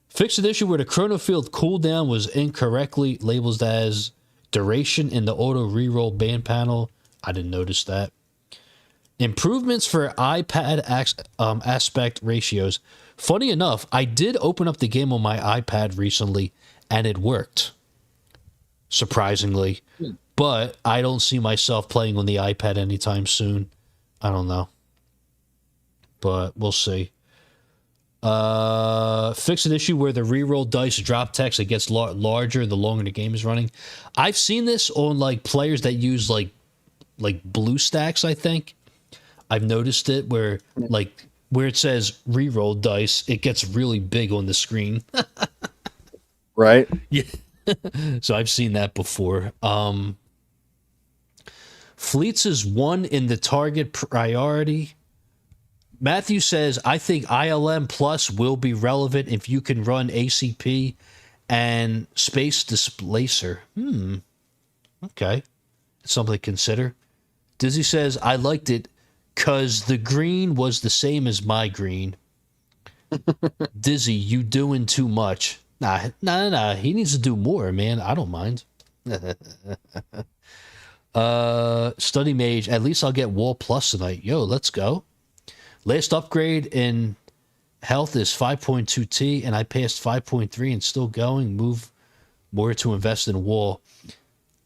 Fix an issue where the chrono field cooldown was incorrectly labeled as duration in the auto reroll band panel. I didn't notice that. Improvements for iPad aspect ratios. Funny enough, I did open up the game on my iPad recently, and it worked. Surprisingly. But I don't see myself playing on the iPad anytime soon. I don't know. But we'll see. Fix an issue where the reroll dice drop text that gets larger the longer the game is running. I've seen this on like players that use like BlueStacks, I think. I've noticed it where like where it says reroll dice, it gets really big on the screen. Right? Yeah. So I've seen that before. Fleets is 1 in the target priority. Matthew says, I think ILM Plus will be relevant if you can run ACP and Space Displacer. Okay. Something to consider. Dizzy says, I liked it because the green was the same as my green. Dizzy, you doing too much. Nah. He needs to do more, man. I don't mind. Study Mage, at least I'll get Wall Plus tonight. Yo, let's go. Last upgrade in health is 5.2T, and I passed 5.3 and still going. Move more to invest in Wall.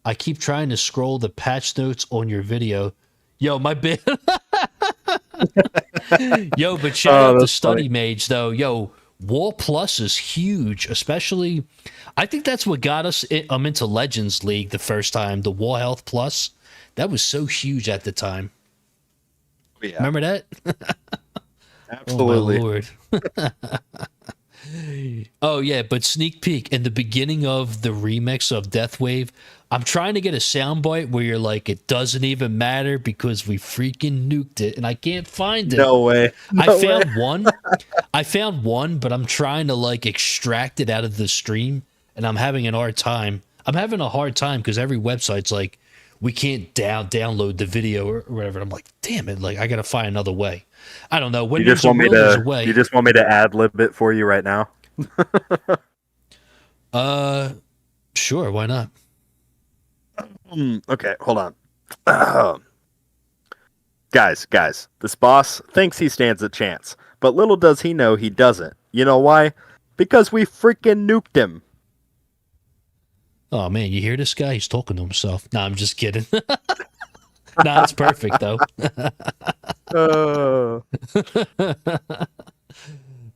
I keep trying to scroll the patch notes on your video. Yo, my bad. Yo, but shout out to Study funny. Mage, though. Yo, Wall Plus is huge, especially... I think that's what got us into Legends League the first time, the Wall Health Plus. That was so huge at the time. Yeah. Remember that? Absolutely. Oh, my Lord. Oh, yeah, but sneak peek. In the beginning of the remix of Death Wave, I'm trying to get a soundbite where you're like, it doesn't even matter because we freaking nuked it, and I can't find it. No way. I found one. I found one, but I'm trying to, like, extract it out of the stream, and I'm having a hard time. I'm having a hard time because every website's like, we can't download the video or whatever. I'm like, damn it, like I gotta find another way. I don't know. When You just want me there's a to way. you just want me to ad lib it for you right now? Sure, why not? Okay, hold on. Guys, this boss thinks he stands a chance, but little does he know he doesn't. You know why? Because we freaking nuked him. Oh man, you hear this guy? He's talking to himself. No, I'm just kidding. Nah, it's perfect though.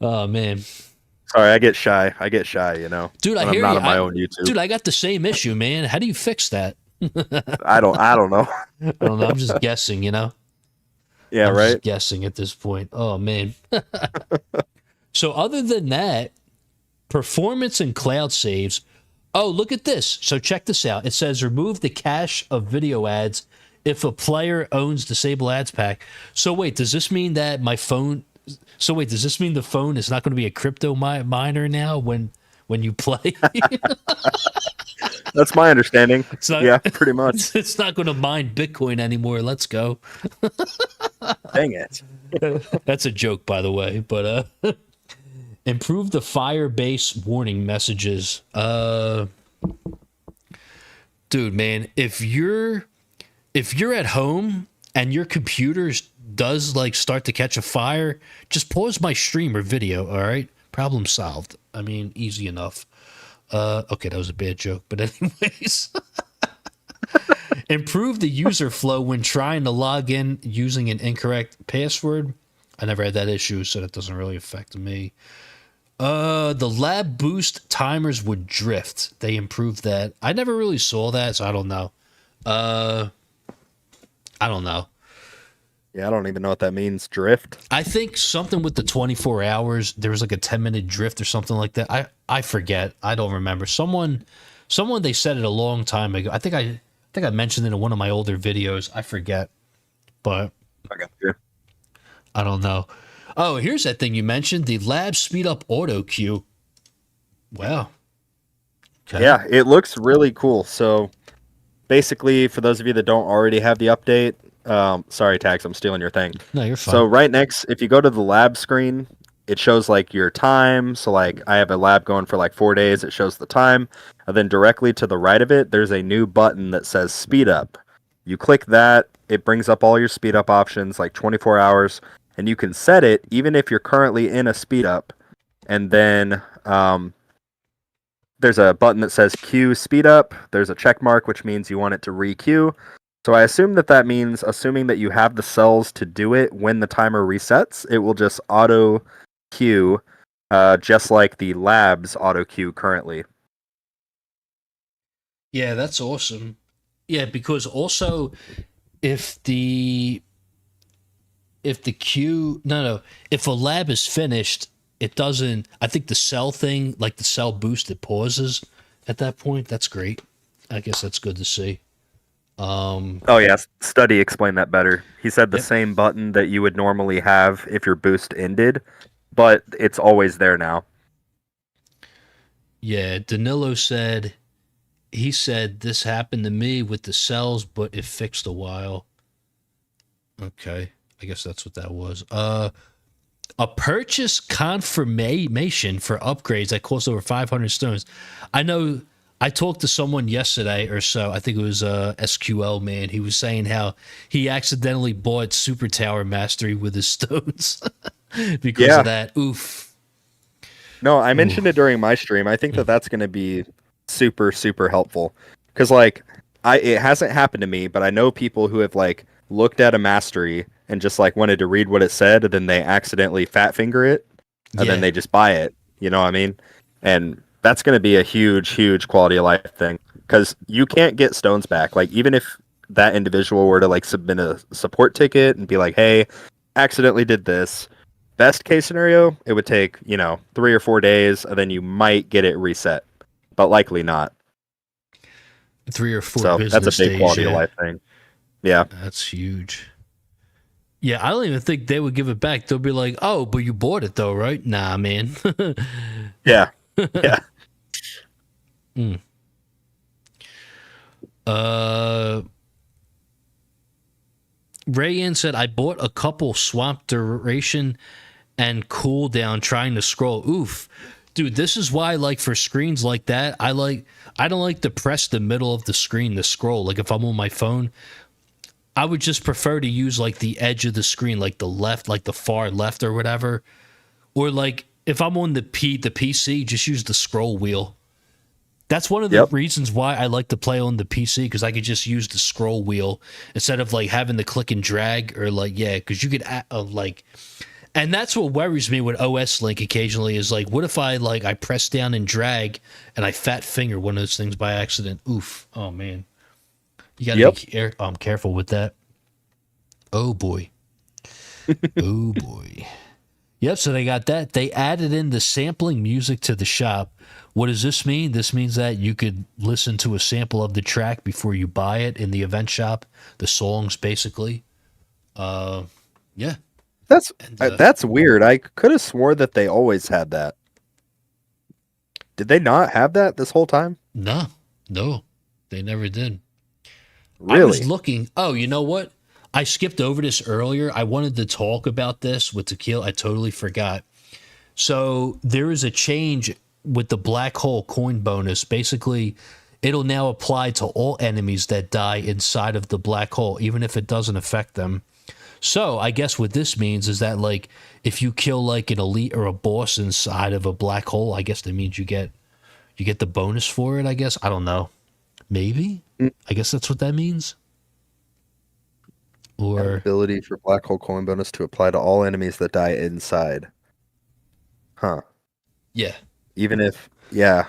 Oh man. Sorry, I get shy, you know. Dude, I when hear I'm not you. on my own YouTube. Dude, I got the same issue, man. How do you fix that? I don't know. I don't know. I'm just guessing, you know? Yeah, I'm right? just guessing at this point. Oh man. So other than that, performance and cloud saves. Oh, look at this. So check this out. It says remove the cache of video ads if a player owns disable ads pack. So wait, does this mean that my phone... So wait, does this mean the phone is not going to be a crypto miner now when you play? That's my understanding. Not, yeah, pretty much. It's not going to mine Bitcoin anymore. Let's go. Dang it. That's a joke, by the way. But improve the Firebase warning messages. Dude, man, if you're at home and your computer does like start to catch a fire, just pause my stream or video. All right, problem solved. I mean, easy enough. Okay, that was a bad joke, but anyways. Improve the user flow when trying to log in using an incorrect password. I never had that issue, so that doesn't really affect me. The lab boost timers would drift. They improved that. I never really saw that, so I don't know. I don't know. Yeah, I don't even know what that means. Drift. I think something with the 24 hours. There was like a 10-minute drift or something like that. I forget. I don't remember. Someone they said it a long time ago. I think I mentioned it in one of my older videos. I forget, but I got you. I don't know. Oh, here's that thing you mentioned: the lab speed up auto queue. Wow. Okay. Yeah, it looks really cool. So basically, for those of you that don't already have the update, sorry, Tags, I'm stealing your thing. No, you're fine. So right next, if you go to the lab screen, it shows like your time. So like I have a lab going for like 4 days. It shows the time. And then directly to the right of it, there's a new button that says speed up. You click that. It brings up all your speed up options, like 24 hours. And you can set it even if you're currently in a speed up. And then there's a button that says queue speed up. There's a check mark, which means you want it to re-queue. So I assume that means, assuming that you have the cells to do it when the timer resets, it will just auto queue, just like the lab's auto queue currently. Yeah, that's awesome. Yeah, because also if the queue if a lab is finished, it doesn't. I think the cell thing, like the cell boost, it pauses at that point. That's great. I guess that's good to see. Oh yeah, Study explained that better. He said the Yep. same button that you would normally have if your boost ended, but it's always there now. Yeah, Danilo said this happened to me with the cells, but it fixed a while. Okay, I guess that's what that was. A purchase confirmation for upgrades that cost over 500 stones. I know I talked to someone yesterday or so. I think it was SQL man. He was saying how he accidentally bought Super Tower Mastery with his stones because of that. Oof. No, I mentioned it during my stream. I think that that's going to be super, super helpful. Because, like, it hasn't happened to me, but I know people who have, like, looked at a mastery and just, like, wanted to read what it said, and then they accidentally fat finger it, and then they just buy it. You know what I mean? And that's going to be a huge, huge quality of life thing. Because you can't get stones back. Like, even if that individual were to, like, submit a support ticket and be like, hey, accidentally did this. Best case scenario, it would take, 3 or 4 days, and then you might get it reset, but likely not. 3 or 4 So business that's a big days, quality of life thing. Yeah. That's huge. Yeah, I don't even think they would give it back. They'll be like, "Oh, but you bought it though, right?" Nah, man. Yeah. Yeah. Rayan said, "I bought a couple swamp duration and cooldown trying to scroll." Oof. Dude, this is why, like, for screens like that, I don't like to press the middle of the screen to scroll. Like, if I'm on my phone, I would just prefer to use, like, the edge of the screen, like the left, like the far left or whatever. Or, like, if I'm on the PC, just use the scroll wheel. That's one of the reasons why I like to play on the PC, because I could just use the scroll wheel instead of, like, having to click and drag, or, like, yeah, because you could, like... And that's what worries me with OS Link occasionally is, like, what if I press down and drag and I fat finger one of those things by accident? Oof. Oh, man. You got to be careful with that. Oh, boy. Oh, boy. Yep, so they got that. They added in the sampling music to the shop. What does this mean? This means that you could listen to a sample of the track before you buy it in the event shop. The songs, basically. Yeah. That's weird. I could have swore that they always had that. Did they not have that this whole time? No, they never did. Really? I was looking. Oh, you know what? I skipped over this earlier. I wanted to talk about this with Tequila. I totally forgot. So there is a change with the black hole coin bonus. Basically, it'll now apply to all enemies that die inside of the black hole, even if it doesn't affect them. So I guess what this means is that, like, if you kill, like, an elite or a boss inside of a black hole, I guess that means you get you get the bonus for it, I guess. I don't know. Maybe? Mm. I guess that's what that means. An Or ability for black hole coin bonus to apply to all enemies that die inside. Huh. yeah. Even if, yeah,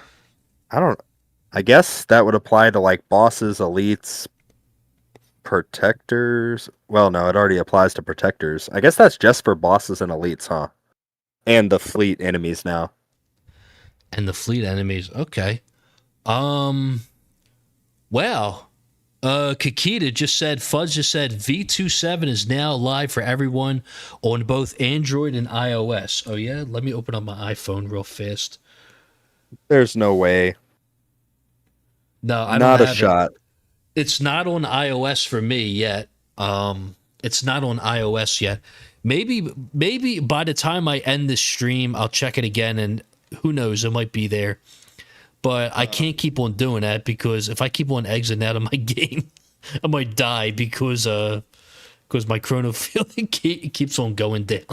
I guess that would apply to like bosses, elites, protectors. Well, no, it already applies to protectors. I guess that's just for bosses and elites, huh? And the fleet enemies now. And the fleet enemies. Okay. Well, Kikita just said, Fudge just said, V27 is now live for everyone on both Android and iOS. Oh, yeah? Let me open up my iPhone real fast. There's no way. No, I Not don't a have shot. it. It's not on iOS for me yet. It's not on iOS yet. Maybe by the time I end this stream, I'll check it again, and who knows, it might be there. But I can't keep on doing that because if I keep on exiting out of my game, I might die because my chronophilia keeps on going down.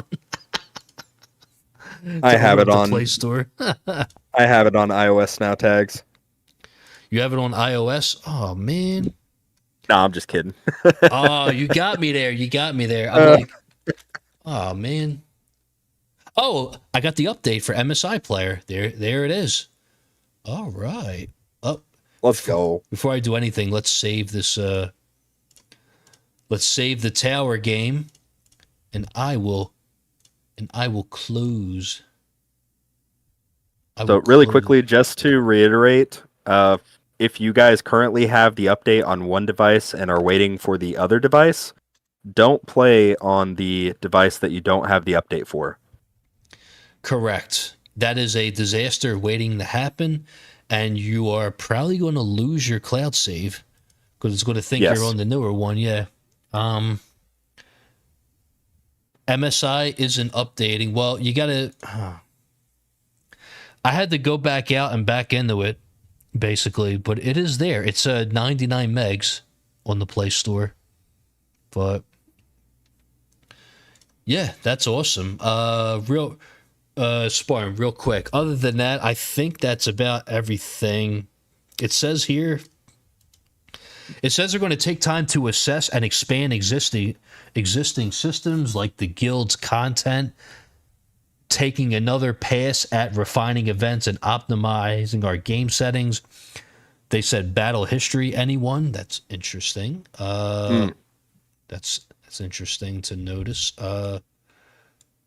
I have it the on Play Store. I have it on iOS now, tags. You have it on iOS? Oh man. No, I'm just kidding. Oh, you got me there. You got me there. I'm like, oh man. Oh, I got the update for MSI Player. There it is. All right. Oh, Let's go. before I do anything, let's save this. Let's save the tower game, and I will close. So really quickly, just to reiterate, if you guys currently have the update on one device and are waiting for the other device, don't play on the device that you don't have the update for. Correct. That is a disaster waiting to happen, and you are probably going to lose your cloud save because it's going to think Yes. you're on the newer one. Yeah. MSI isn't updating. Well, you got to. I had to go back out and back into it, basically, but it is there. It's 99 megs on the Play Store. But yeah, that's awesome. Spartan, real quick. Other than that, I think that's about everything. It says here. It says they're going to take time to assess and expand existing systems like the guild's content, taking another pass at refining events and optimizing our game settings. They said battle history, anyone? That's interesting. That's interesting to notice. All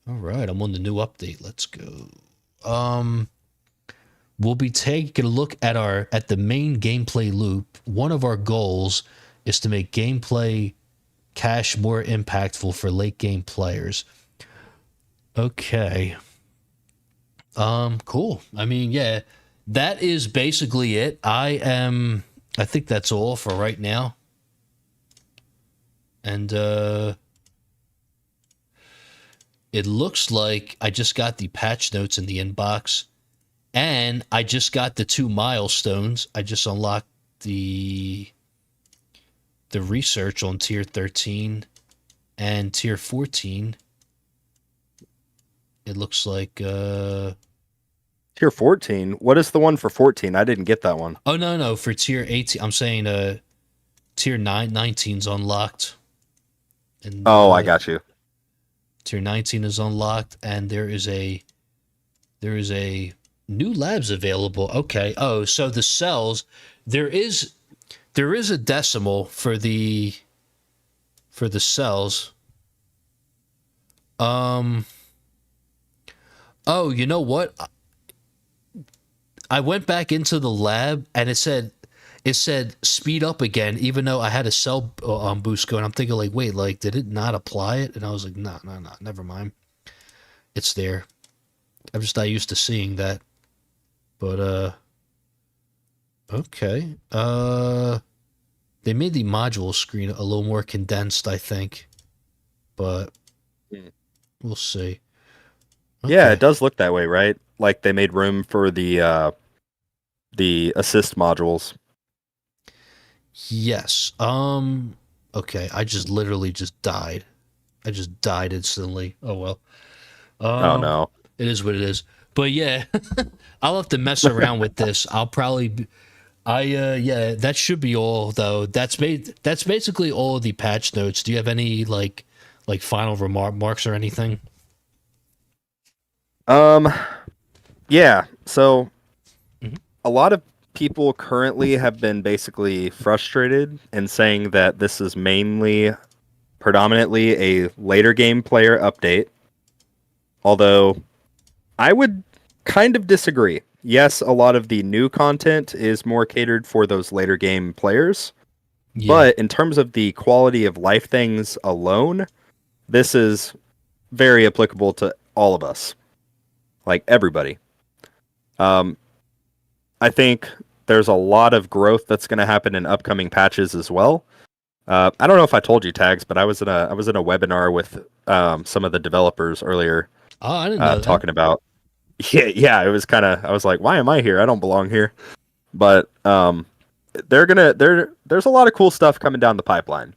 right, I'm on the new update. Let's go. We'll be taking a look at the main gameplay loop. One of our goals is to make gameplay cache more impactful for late game players. Okay. Cool. I mean, yeah, that is basically it. I think that's all for right now. And it looks like I just got the patch notes in the inbox, and I just got the 2 milestones. I just unlocked the research on tier 13 and tier 14. It looks like Tier 14? What is the one for 14? I didn't get that one. oh no, for tier 18 I'm saying tier 19's unlocked. And I got you. Tier 19 is unlocked, and there is a new labs available. Okay. Oh, so the cells, there is a decimal for the cells. Oh, you know what? I went back into the lab and it said speed up again, even though I had a cell boost going. I'm thinking like, wait, like did it not apply it? And I was like, no, never mind. It's there. I'm just not used to seeing that. But okay. They made the module screen a little more condensed, I think. But we'll see. Okay. Yeah, it does look that way, right? Like they made room for the assist modules. Yes. Okay, I just literally just died. I just died instantly. Oh well. Oh no. It is what it is. But yeah, I'll have to mess around with this. I'll probably. Yeah, that should be all though. That's basically all of the patch notes. Do you have any like final remarks or anything? Yeah. So Mhm. a lot of people currently have been basically frustrated and saying that this is predominantly a later game player update. Although I would kind of disagree. Yes, a lot of the new content is more catered for those later game players. Yeah. But in terms of the quality of life things alone, this is very applicable to all of us. Like everybody. I think there's a lot of growth that's going to happen in upcoming patches as well. I don't know if I told you, Tags, but I was in a webinar with some of the developers earlier. Oh, I didn't know that. Talking about it was kind of, I was like, why am I here? I don't belong here. But there's a lot of cool stuff coming down the pipeline.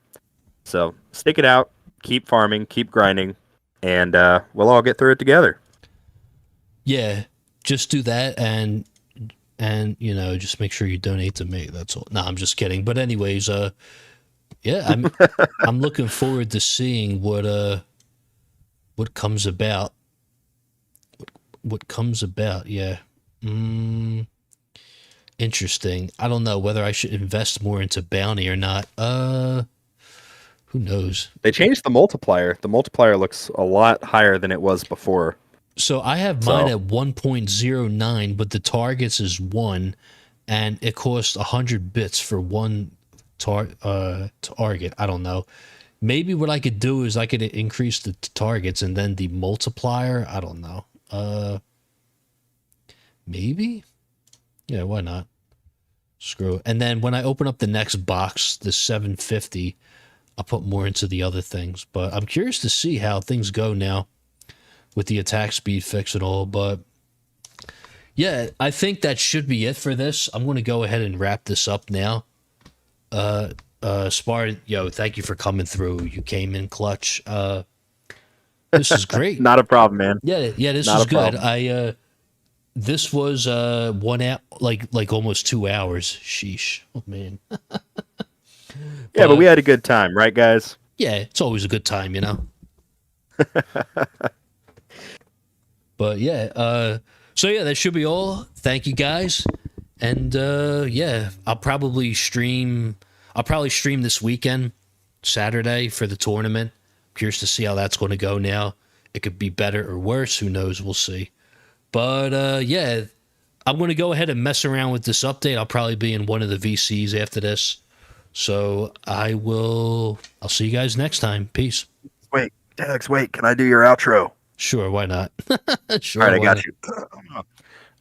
So stick it out, keep farming, keep grinding, and we'll all get through it together. Yeah, just do that and just make sure you donate to me. That's all. No, I'm just kidding. But anyways, yeah, I'm looking forward to seeing what comes about. What comes about? Yeah. Interesting. I don't know whether I should invest more into bounty or not. Who knows? They changed the multiplier. The multiplier looks a lot higher than it was before. So I have mine at 1.09, but the targets is 1, and it costs 100 bits for one target. I don't know. Maybe what I could do is I could increase the targets and then the multiplier. I don't know. Maybe? Yeah, why not? Screw it. And then when I open up the next box, the 750, I'll put more into the other things. But I'm curious to see how things go now with the attack speed fix and all. But yeah, I think that should be it for this. I'm going to go ahead and wrap this up now. Spar, thank you for coming through. You came in clutch. This is great. Not a problem, man. Yeah, this Not is a good. problem. This was 1 hour, like almost 2 hours. Sheesh, oh man. Yeah, but we had a good time, right, guys? Yeah, it's always a good time, But yeah, so yeah, that should be all. Thank you guys, and yeah, I'll probably stream this weekend, Saturday, for the tournament. Curious to see how that's going to go now. It could be better or worse. Who knows? We'll see. But yeah, I'm going to go ahead and mess around with this update. I'll probably be in one of the VCs after this. So I'll see you guys next time. Peace. Wait, Tags, can I do your outro? Sure, why not? Sure. All right, I got you. All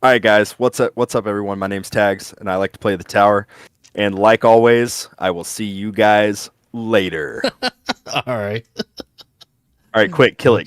right, guys. What's up, everyone? My name's Tags, and I like to play the tower. And like always, I will see you guys later. All right. All right, quick, kill it.